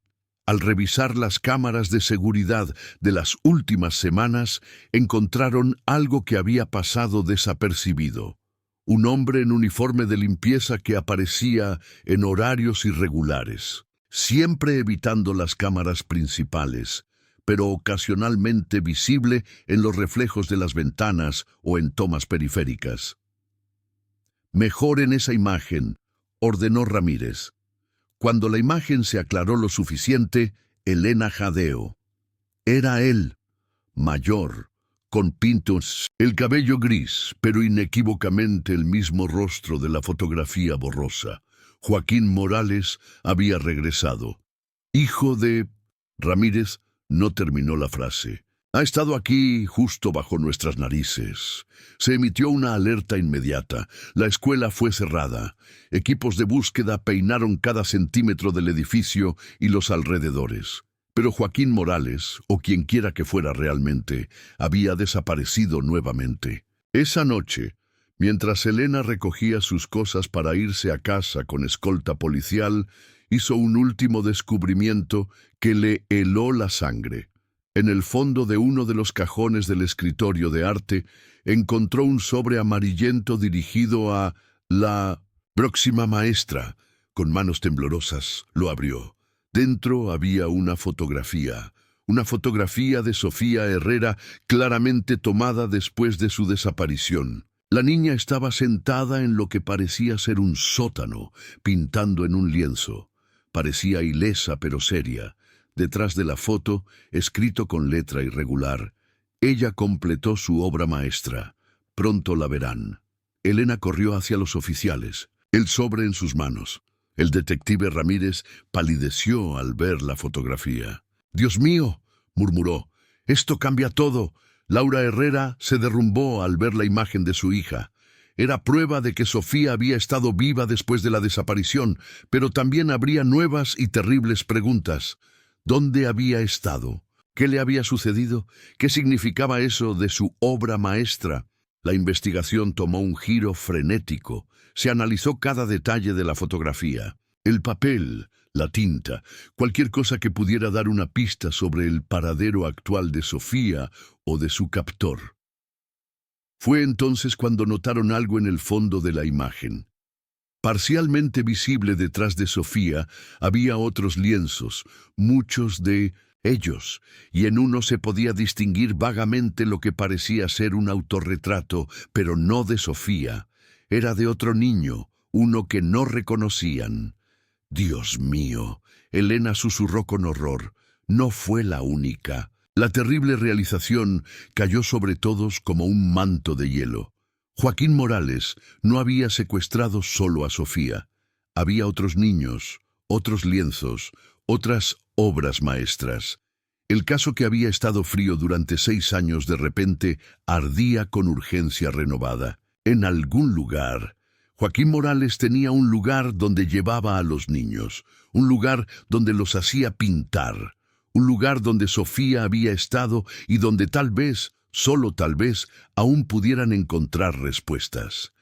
Al revisar las cámaras de seguridad de las últimas semanas, encontraron algo que había pasado desapercibido. Un hombre en uniforme de limpieza que aparecía en horarios irregulares, siempre evitando las cámaras principales, pero ocasionalmente visible en los reflejos de las ventanas o en tomas periféricas. «Mejoren esa imagen», ordenó Ramírez. Cuando la imagen se aclaró lo suficiente, Elena jadeó. Era él, mayor, con pintos, el cabello gris, pero inequívocamente el mismo rostro de la fotografía borrosa. Joaquín Morales había regresado. «Hijo de...» Ramírez no terminó la frase. «Ha estado aquí justo bajo nuestras narices». Se emitió una alerta inmediata. La escuela fue cerrada. Equipos de búsqueda peinaron cada centímetro del edificio y los alrededores. Pero Joaquín Morales, o quien quiera que fuera realmente, había desaparecido nuevamente. Esa noche, mientras Elena recogía sus cosas para irse a casa con escolta policial, hizo un último descubrimiento que le heló la sangre. En el fondo de uno de los cajones del escritorio de arte, encontró un sobre amarillento dirigido a la próxima maestra. Con manos temblorosas lo abrió. Dentro había una fotografía de Sofía Herrera, claramente tomada después de su desaparición. La niña estaba sentada en lo que parecía ser un sótano, pintando en un lienzo. Parecía ilesa pero seria. Detrás de la foto, escrito con letra irregular, «Ella completó su obra maestra. Pronto la verán». Elena corrió hacia los oficiales, el sobre en sus manos. El detective Ramírez palideció al ver la fotografía. «Dios mío», murmuró, «esto cambia todo». Laura Herrera se derrumbó al ver la imagen de su hija. Era prueba de que Sofía había estado viva después de la desaparición, pero también habría nuevas y terribles preguntas. ¿Dónde había estado? ¿Qué le había sucedido? ¿Qué significaba eso de su obra maestra? La investigación tomó un giro frenético. Se analizó cada detalle de la fotografía. El papel, la tinta, cualquier cosa que pudiera dar una pista sobre el paradero actual de Sofía o de su captor. Fue entonces cuando notaron algo en el fondo de la imagen. Parcialmente visible detrás de Sofía había otros lienzos, muchos de ellos, y en uno se podía distinguir vagamente lo que parecía ser un autorretrato, pero no de Sofía. Era de otro niño, uno que no reconocían. Dios mío, Elena susurró con horror. No fue la única. La terrible realización cayó sobre todos como un manto de hielo. Joaquín Morales no había secuestrado solo a Sofía. Había otros niños, otros lienzos, otras obras maestras. El caso que había estado frío durante 6 años de repente ardía con urgencia renovada. En algún lugar, Joaquín Morales tenía un lugar donde llevaba a los niños, un lugar donde los hacía pintar, un lugar donde Sofía había estado y donde tal vez, solo tal vez, aún pudieran encontrar respuestas.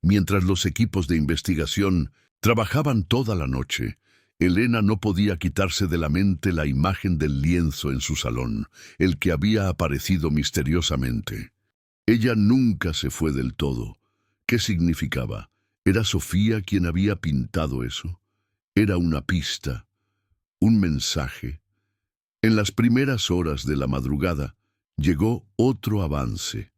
Mientras los equipos de investigación trabajaban toda la noche, Elena no podía quitarse de la mente la imagen del lienzo en su salón, el que había aparecido misteriosamente. Ella nunca se fue del todo. ¿Qué significaba? ¿Era Sofía quien había pintado eso? Era una pista, un mensaje. En las primeras horas de la madrugada llegó otro avance.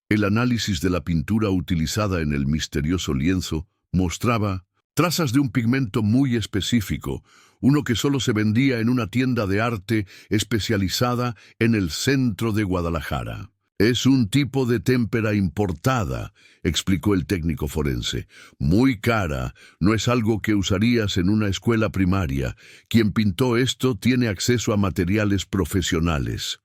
El análisis de la pintura utilizada en el misterioso lienzo mostraba trazas de un pigmento muy específico, uno que solo se vendía en una tienda de arte especializada en el centro de Guadalajara. Es un tipo de témpera importada, explicó el técnico forense. Muy cara, no es algo que usarías en una escuela primaria. Quien pintó esto tiene acceso a materiales profesionales.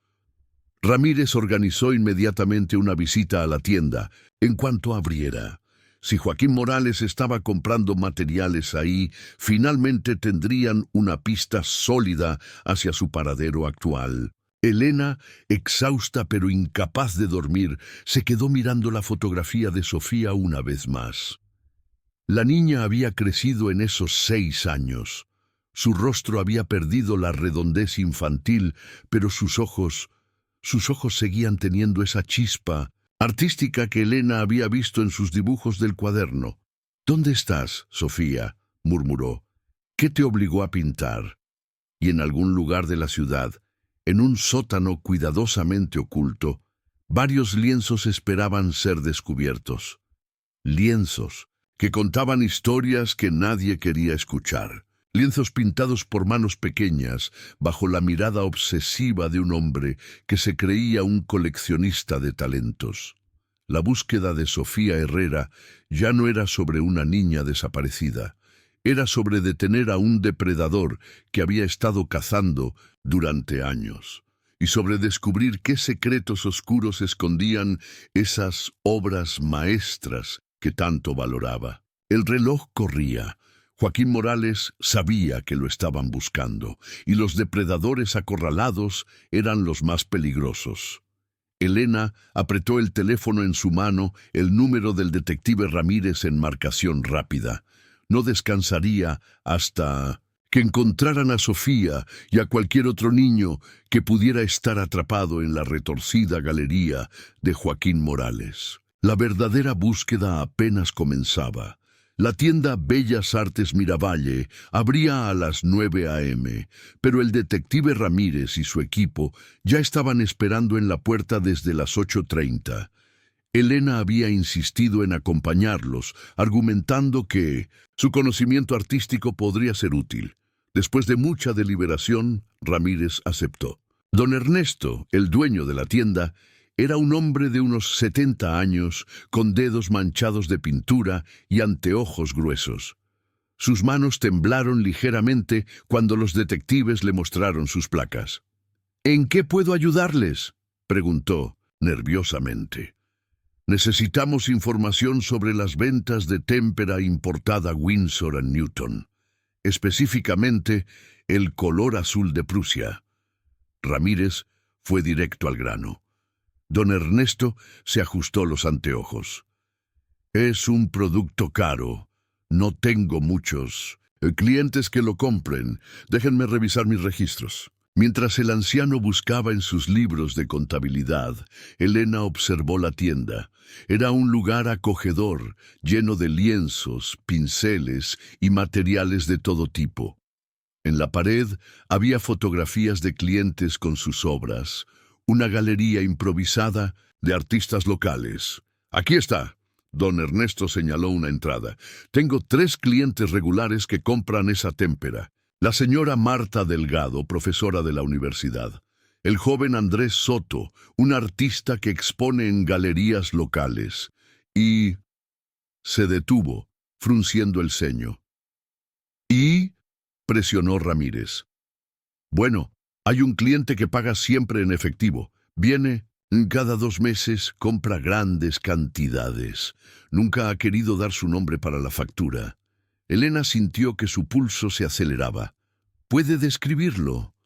Ramírez organizó inmediatamente una visita a la tienda, en cuanto abriera. Si Joaquín Morales estaba comprando materiales ahí, finalmente tendrían una pista sólida hacia su paradero actual. Elena, exhausta pero incapaz de dormir, se quedó mirando la fotografía de Sofía una vez más. La niña había crecido en esos 6 años. Su rostro había perdido la redondez infantil, pero sus ojos seguían teniendo esa chispa artística que Elena había visto en sus dibujos del cuaderno. «¿Dónde estás, Sofía?», murmuró. «¿Qué te obligó a pintar?» Y en algún lugar de la ciudad, en un sótano cuidadosamente oculto, varios lienzos esperaban ser descubiertos. Lienzos que contaban historias que nadie quería escuchar. Lienzos pintados por manos pequeñas, bajo la mirada obsesiva de un hombre que se creía un coleccionista de talentos. La búsqueda de Sofía Herrera ya no era sobre una niña desaparecida. Era sobre detener a un depredador que había estado cazando durante años, y sobre descubrir qué secretos oscuros escondían esas obras maestras que tanto valoraba. El reloj corría. Joaquín Morales sabía que lo estaban buscando, y los depredadores acorralados eran los más peligrosos. Elena apretó el teléfono en su mano, el número del detective Ramírez en marcación rápida. No descansaría hasta que encontraran a Sofía y a cualquier otro niño que pudiera estar atrapado en la retorcida galería de Joaquín Morales. La verdadera búsqueda apenas comenzaba. La tienda Bellas Artes Miravalle abría a las 9 a.m., pero el detective Ramírez y su equipo ya estaban esperando en la puerta desde las 8:30. Elena había insistido en acompañarlos, argumentando que su conocimiento artístico podría ser útil. Después de mucha deliberación, Ramírez aceptó. Don Ernesto, el dueño de la tienda, era un hombre de unos 70 años, con dedos manchados de pintura y anteojos gruesos. Sus manos temblaron ligeramente cuando los detectives le mostraron sus placas. «¿En qué puedo ayudarles?», preguntó nerviosamente. «Necesitamos información sobre las ventas de témpera importada Winsor & Newton, específicamente el color azul de Prusia». Ramírez fue directo al grano. Don Ernesto se ajustó los anteojos. «Es un producto caro. No tengo muchos clientes que lo compren. Déjenme revisar mis registros». Mientras el anciano buscaba en sus libros de contabilidad, Elena observó la tienda. Era un lugar acogedor, lleno de lienzos, pinceles y materiales de todo tipo. En la pared había fotografías de clientes con sus obras, una galería improvisada de artistas locales. «Aquí está», Don Ernesto señaló una entrada. Tengo 3 clientes regulares que compran esa témpera. La señora Marta Delgado, profesora de la universidad. El joven Andrés Soto, un artista que expone en galerías locales. Y se detuvo, frunciendo el ceño. ¿Y? Presionó Ramírez. Bueno, hay un cliente que paga siempre en efectivo. Viene cada 2 meses, compra grandes cantidades. Nunca ha querido dar su nombre para la factura. Elena sintió que su pulso se aceleraba. ¿Puede describirlo?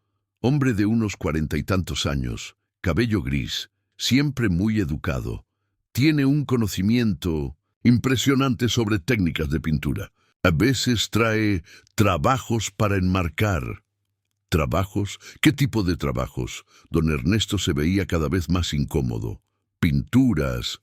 Hombre de unos 40 y tantos años, cabello gris, siempre muy educado. Tiene un conocimiento impresionante sobre técnicas de pintura. A veces trae trabajos para enmarcar. ¿Trabajos? ¿Qué tipo de trabajos? Don Ernesto se veía cada vez más incómodo. Pinturas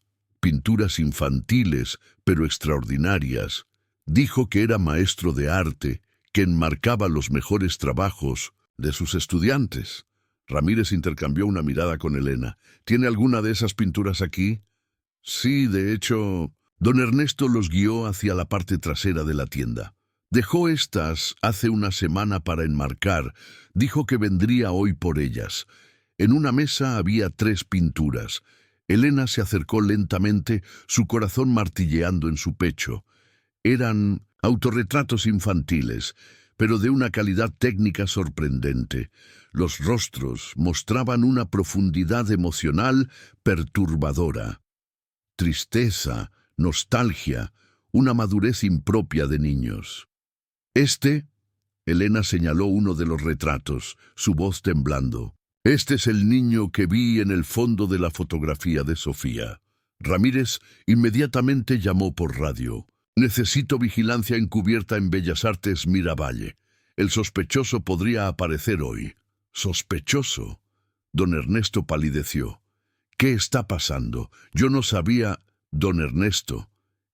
infantiles, pero extraordinarias. Dijo que era maestro de arte, que enmarcaba los mejores trabajos de sus estudiantes. Ramírez intercambió una mirada con Elena. ¿Tiene alguna de esas pinturas aquí? Sí, de hecho, don Ernesto los guió hacia la parte trasera de la tienda. Dejó estas hace una semana para enmarcar. Dijo que vendría hoy por ellas. En una mesa había 3 pinturas. Elena se acercó lentamente, su corazón martilleando en su pecho. Eran autorretratos infantiles, pero de una calidad técnica sorprendente. Los rostros mostraban una profundidad emocional perturbadora. Tristeza, nostalgia, una madurez impropia de niños. Elena señaló uno de los retratos, su voz temblando. Este es el niño que vi en el fondo de la fotografía de Sofía. Ramírez inmediatamente llamó por radio. Necesito vigilancia encubierta en Bellas Artes Miravalle. El sospechoso podría aparecer hoy. ¿Sospechoso? Don Ernesto palideció. ¿Qué está pasando? Yo no sabía... Don Ernesto.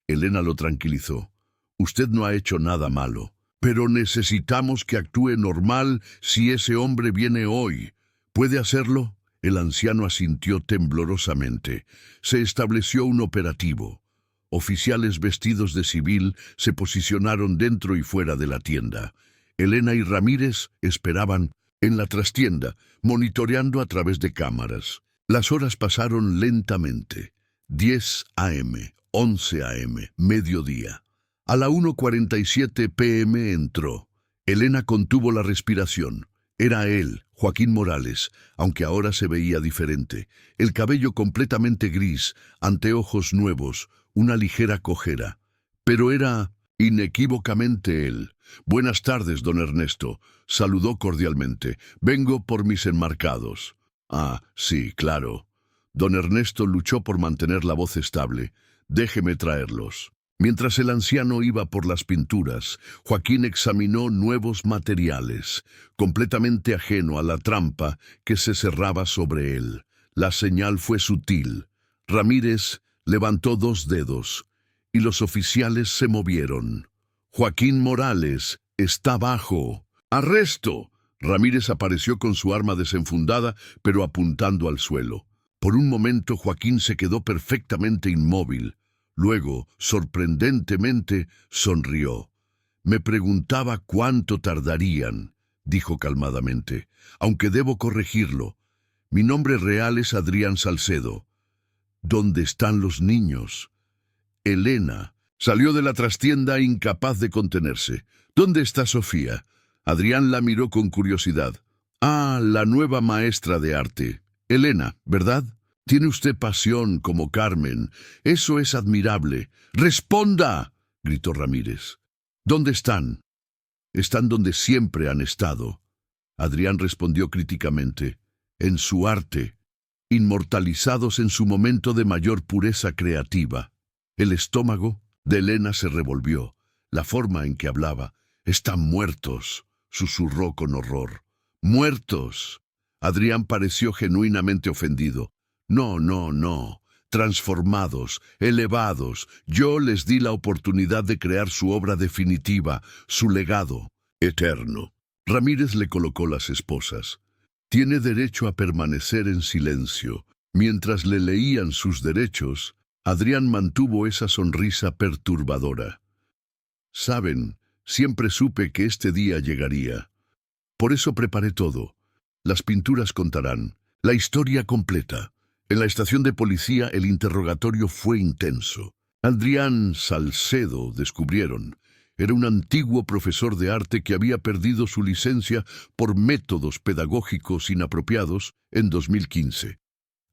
Elena lo tranquilizó. Usted no ha hecho nada malo. Pero necesitamos que actúe normal si ese hombre viene hoy. ¿Puede hacerlo? El anciano asintió temblorosamente. Se estableció un operativo. Oficiales vestidos de civil se posicionaron dentro y fuera de la tienda. Elena y Ramírez esperaban en la trastienda, monitoreando a través de cámaras. Las horas pasaron lentamente. 10 a.m., 11 a.m., mediodía. A la 1:47 p.m. entró. Elena contuvo la respiración. Era él, Joaquín Morales, aunque ahora se veía diferente. El cabello completamente gris, anteojos nuevos, una ligera cojera. Pero era inequívocamente él. Buenas tardes, don Ernesto. Saludó cordialmente. Vengo por mis enmarcados. Ah, sí, claro. Don Ernesto luchó por mantener la voz estable. Déjeme traerlos. Mientras el anciano iba por las pinturas, Joaquín examinó nuevos materiales, completamente ajeno a la trampa que se cerraba sobre él. La señal fue sutil. Ramírez levantó 2 dedos, y los oficiales se movieron. Joaquín Morales está bajo. ¡Arresto! Ramírez apareció con su arma desenfundada, pero apuntando al suelo. Por un momento Joaquín se quedó perfectamente inmóvil. Luego, sorprendentemente, sonrió. Me preguntaba cuánto tardarían, dijo calmadamente, aunque debo corregirlo. Mi nombre real es Adrián Salcedo. ¿Dónde están los niños? Elena salió de la trastienda incapaz de contenerse. ¿Dónde está Sofía? Adrián la miró con curiosidad. Ah, la nueva maestra de arte. Elena, ¿verdad? Tiene usted pasión como Carmen. Eso es admirable. ¡Responda!, gritó Ramírez. ¿Dónde están? Están donde siempre han estado. Adrián respondió críticamente. En su arte, inmortalizados en su momento de mayor pureza creativa. El estómago de Elena se revolvió. La forma en que hablaba. Están muertos, susurró con horror. ¡Muertos! Adrián pareció genuinamente ofendido. No, no, no. Transformados, elevados. Yo les di la oportunidad de crear su obra definitiva, su legado eterno. Ramírez le colocó las esposas. Tiene derecho a permanecer en silencio. Mientras le leían sus derechos, Adrián mantuvo esa sonrisa perturbadora. Saben, siempre supe que este día llegaría. Por eso preparé todo. Las pinturas contarán la historia completa. En la estación de policía el interrogatorio fue intenso. Adrián Salcedo, descubrieron, era un antiguo profesor de arte que había perdido su licencia por métodos pedagógicos inapropiados en 2015.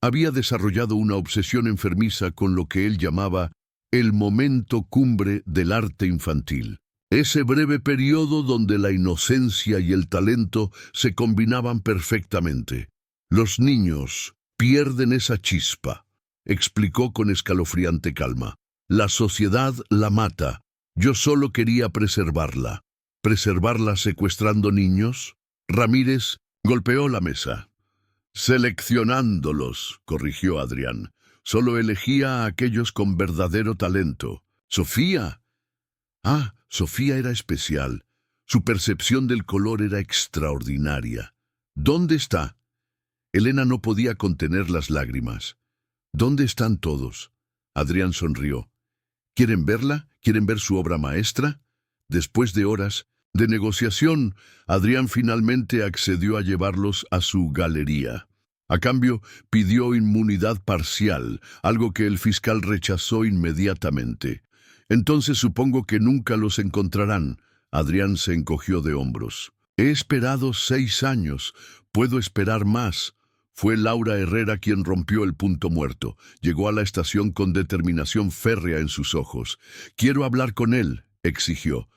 Había desarrollado una obsesión enfermiza con lo que él llamaba el momento cumbre del arte infantil. Ese breve periodo donde la inocencia y el talento se combinaban perfectamente. Los niños pierden esa chispa, explicó con escalofriante calma. La sociedad la mata. Yo solo quería preservarla. ¿Preservarla secuestrando niños? Ramírez golpeó la mesa. Seleccionándolos, corrigió Adrián. Solo elegía a aquellos con verdadero talento. Sofía. Sofía era especial. Su percepción del color era extraordinaria. ¿Dónde está? Elena no podía contener las lágrimas. ¿Dónde están todos? Adrián sonrió. ¿Quieren verla? ¿Quieren ver su obra maestra? Después de horas de negociación, Adrián finalmente accedió a llevarlos a su galería. A cambio, pidió inmunidad parcial, algo que el fiscal rechazó inmediatamente. Entonces supongo que nunca los encontrarán. Adrián se encogió de hombros. He esperado 6 años. Puedo esperar más. Fue Laura Herrera quien rompió el punto muerto. Llegó a la estación con determinación férrea en sus ojos. Quiero hablar con él, exigió.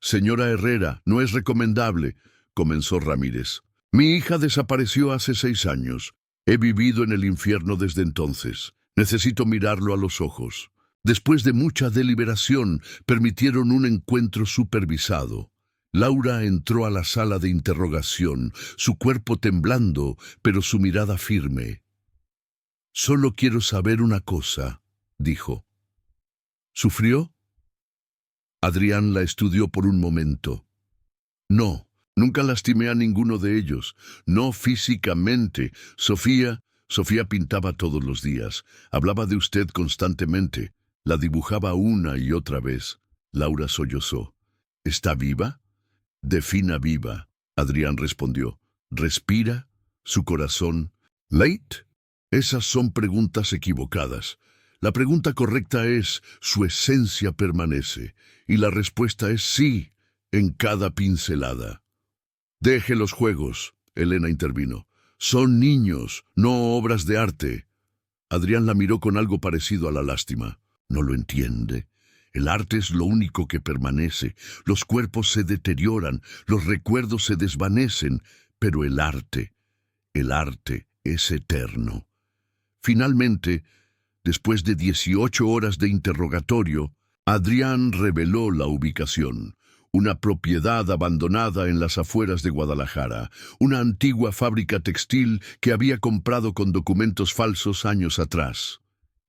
Señora Herrera, no es recomendable, comenzó Ramírez. Mi hija desapareció hace 6 años. He vivido en el infierno desde entonces. Necesito mirarlo a los ojos. Después de mucha deliberación, permitieron un encuentro supervisado. Laura entró a la sala de interrogación, su cuerpo temblando, pero su mirada firme. Solo quiero saber una cosa, dijo. ¿Sufrió? Adrián la estudió por un momento. No, nunca lastimé a ninguno de ellos, no físicamente. Sofía pintaba todos los días, hablaba de usted constantemente, la dibujaba una y otra vez. Laura sollozó. ¿Está viva? Defina viva, Adrián respondió. ¿Respira? ¿Su corazón? ¿Late? Esas son preguntas equivocadas. La pregunta correcta es, ¿su esencia permanece? Y la respuesta es sí, en cada pincelada. Deje los juegos, Elena intervino. Son niños, no obras de arte. Adrián la miró con algo parecido a la lástima. ¿No lo entiende? El arte es lo único que permanece. Los cuerpos se deterioran, los recuerdos se desvanecen, pero el arte es eterno. Finalmente, después de 18 horas de interrogatorio, Adrián reveló la ubicación. Una propiedad abandonada en las afueras de Guadalajara, una antigua fábrica textil que había comprado con documentos falsos años atrás.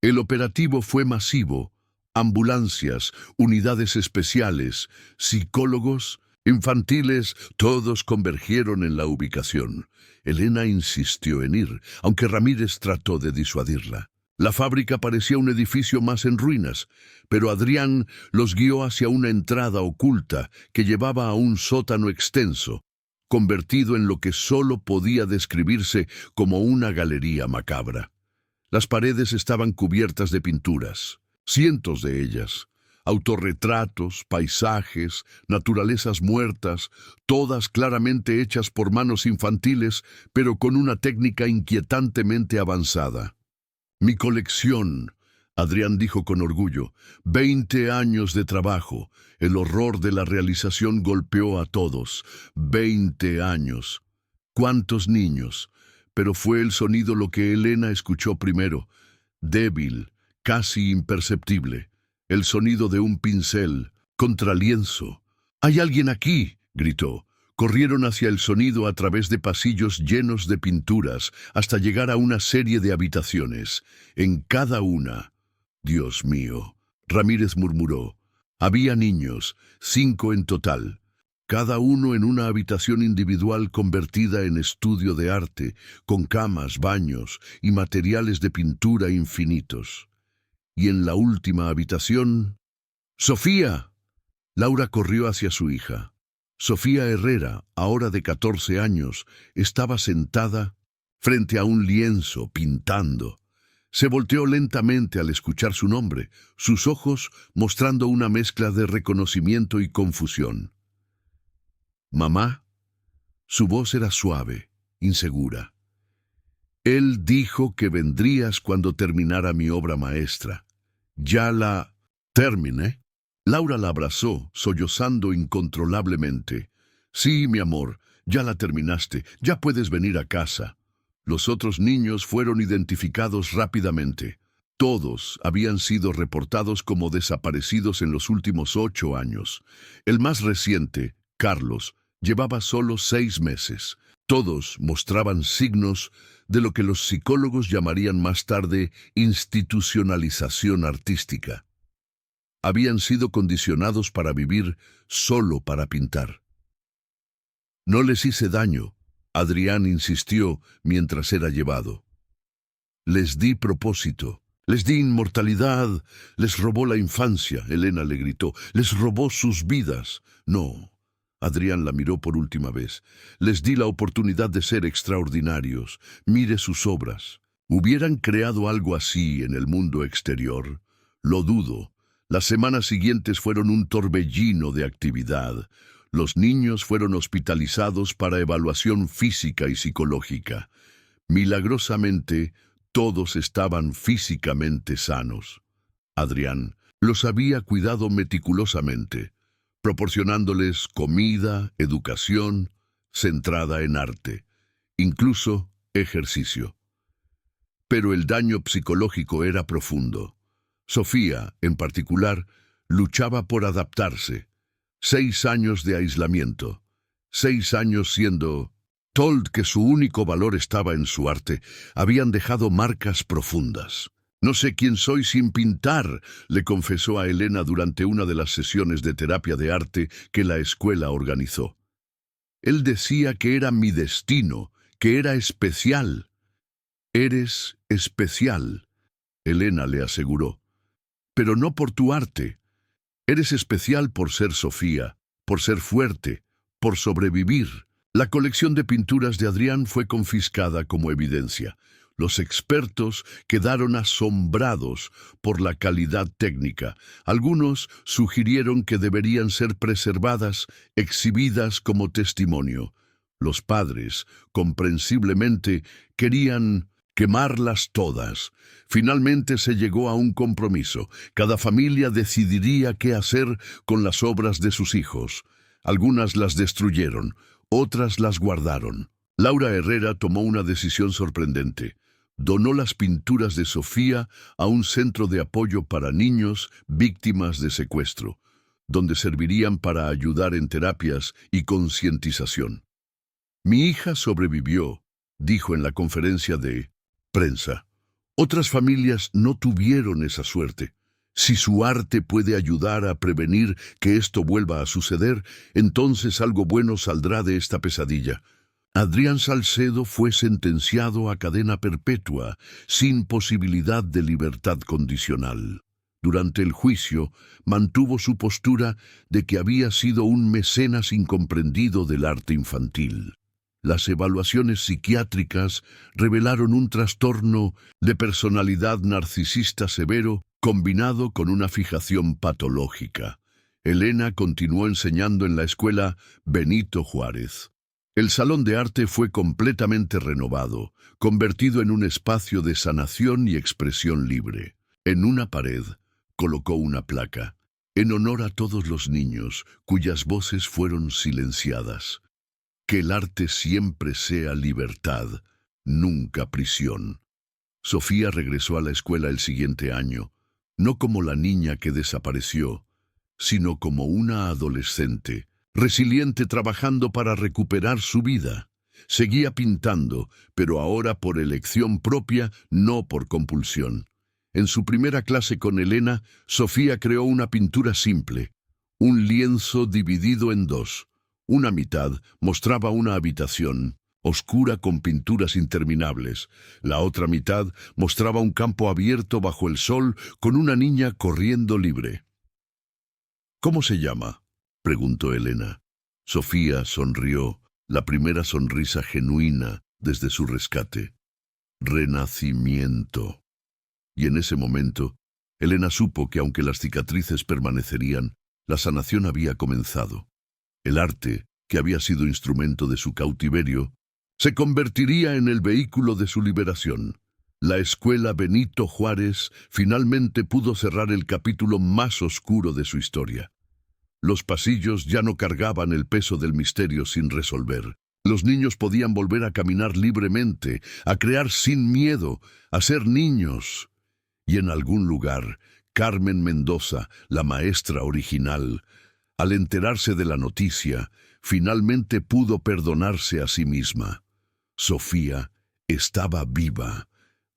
El operativo fue masivo. Ambulancias, unidades especiales, psicólogos, infantiles, todos convergieron en la ubicación. Elena insistió en ir, aunque Ramírez trató de disuadirla. La fábrica parecía un edificio más en ruinas, pero Adrián los guió hacia una entrada oculta que llevaba a un sótano extenso, convertido en lo que solo podía describirse como una galería macabra. Las paredes estaban cubiertas de pinturas. Cientos de ellas, autorretratos, paisajes, naturalezas muertas, todas claramente hechas por manos infantiles, pero con una técnica inquietantemente avanzada. Mi colección, Adrián dijo con orgullo, 20 años de trabajo. El horror de la realización golpeó a todos. 20 años. ¿Cuántos niños? Pero fue el sonido lo que Elena escuchó primero, débil, casi imperceptible, el sonido de un pincel, contra lienzo. «¡Hay alguien aquí!», gritó. Corrieron hacia el sonido a través de pasillos llenos de pinturas, hasta llegar a una serie de habitaciones. En cada una... «Dios mío», Ramírez murmuró. Había niños, 5 en total, cada uno en una habitación individual convertida en estudio de arte, con camas, baños y materiales de pintura infinitos. Y en la última habitación... ¡Sofía! Laura corrió hacia su hija. Sofía Herrera, ahora de 14 años, estaba sentada frente a un lienzo, pintando. Se volteó lentamente al escuchar su nombre, sus ojos mostrando una mezcla de reconocimiento y confusión. «Mamá». Su voz era suave, insegura. «Él dijo que vendrías cuando terminara mi obra maestra. Ya la terminé». Laura la abrazó, sollozando incontrolablemente. «Sí, mi amor, ya la terminaste, ya puedes venir a casa». Los otros niños fueron identificados rápidamente. Todos habían sido reportados como desaparecidos en los últimos 8 años. El más reciente, Carlos, llevaba solo 6 meses. Todos mostraban signos de lo que los psicólogos llamarían más tarde institucionalización artística. Habían sido condicionados para vivir solo para pintar. «No les hice daño», Adrián insistió mientras era llevado. «Les di propósito, les di inmortalidad, les robó la infancia», Elena le gritó. «Les robó sus vidas». «No». Adrián la miró por última vez. «Les di la oportunidad de ser extraordinarios. Mire sus obras. ¿Hubieran creado algo así en el mundo exterior? Lo dudo». Las semanas siguientes fueron un torbellino de actividad. Los niños fueron hospitalizados para evaluación física y psicológica. Milagrosamente, todos estaban físicamente sanos. Adrián los había cuidado meticulosamente, proporcionándoles comida, educación, centrada en arte, incluso ejercicio. Pero el daño psicológico era profundo. Sofía, en particular, luchaba por adaptarse. 6 años de aislamiento, 6 años siendo told que su único valor estaba en su arte, habían dejado marcas profundas. «No sé quién soy sin pintar», le confesó a Elena durante una de las sesiones de terapia de arte que la escuela organizó. «Él decía que era mi destino, que era especial». «Eres especial», Elena le aseguró. «Pero no por tu arte. Eres especial por ser Sofía, por ser fuerte, por sobrevivir». La colección de pinturas de Adrián fue confiscada como evidencia. Los expertos quedaron asombrados por la calidad técnica. Algunos sugirieron que deberían ser preservadas, exhibidas como testimonio. Los padres, comprensiblemente, querían quemarlas todas. Finalmente se llegó a un compromiso. Cada familia decidiría qué hacer con las obras de sus hijos. Algunas las destruyeron, otras las guardaron. Laura Herrera tomó una decisión sorprendente. Donó las pinturas de Sofía a un centro de apoyo para niños víctimas de secuestro, donde servirían para ayudar en terapias y concientización. «Mi hija sobrevivió», dijo en la conferencia de prensa. «Otras familias no tuvieron esa suerte. Si su arte puede ayudar a prevenir que esto vuelva a suceder, entonces algo bueno saldrá de esta pesadilla». Adrián Salcedo fue sentenciado a cadena perpetua, sin posibilidad de libertad condicional. Durante el juicio, mantuvo su postura de que había sido un mecenas incomprendido del arte infantil. Las evaluaciones psiquiátricas revelaron un trastorno de personalidad narcisista severo combinado con una fijación patológica. Elena continuó enseñando en la escuela Benito Juárez. El salón de arte fue completamente renovado, convertido en un espacio de sanación y expresión libre. En una pared colocó una placa, en honor a todos los niños cuyas voces fueron silenciadas. Que el arte siempre sea libertad, nunca prisión. Sofía regresó a la escuela el siguiente año, no como la niña que desapareció, sino como una adolescente, resiliente trabajando para recuperar su vida. Seguía pintando, pero ahora por elección propia, no por compulsión. En su primera clase con Elena, Sofía creó una pintura simple, un lienzo dividido en dos. Una mitad mostraba una habitación, oscura con pinturas interminables. La otra mitad mostraba un campo abierto bajo el sol con una niña corriendo libre. «¿Cómo se llama?», preguntó Elena. Sofía sonrió, la primera sonrisa genuina desde su rescate. «Renacimiento». Y en ese momento, Elena supo que aunque las cicatrices permanecerían, la sanación había comenzado. El arte, que había sido instrumento de su cautiverio, se convertiría en el vehículo de su liberación. La escuela Benito Juárez finalmente pudo cerrar el capítulo más oscuro de su historia. Los pasillos ya no cargaban el peso del misterio sin resolver. Los niños podían volver a caminar libremente, a crear sin miedo, a ser niños. Y en algún lugar, Carmen Mendoza, la maestra original, al enterarse de la noticia, finalmente pudo perdonarse a sí misma. Sofía estaba viva,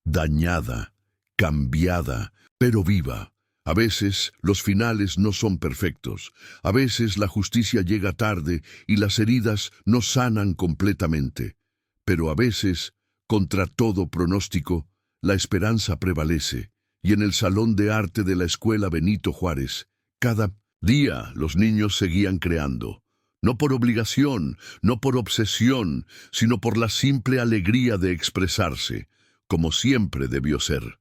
dañada, cambiada, pero viva. A veces los finales no son perfectos. A veces la justicia llega tarde y las heridas no sanan completamente. Pero a veces, contra todo pronóstico, la esperanza prevalece. Y en el Salón de Arte de la Escuela Benito Juárez, cada día los niños seguían creando. No por obligación, no por obsesión, sino por la simple alegría de expresarse, como siempre debió ser.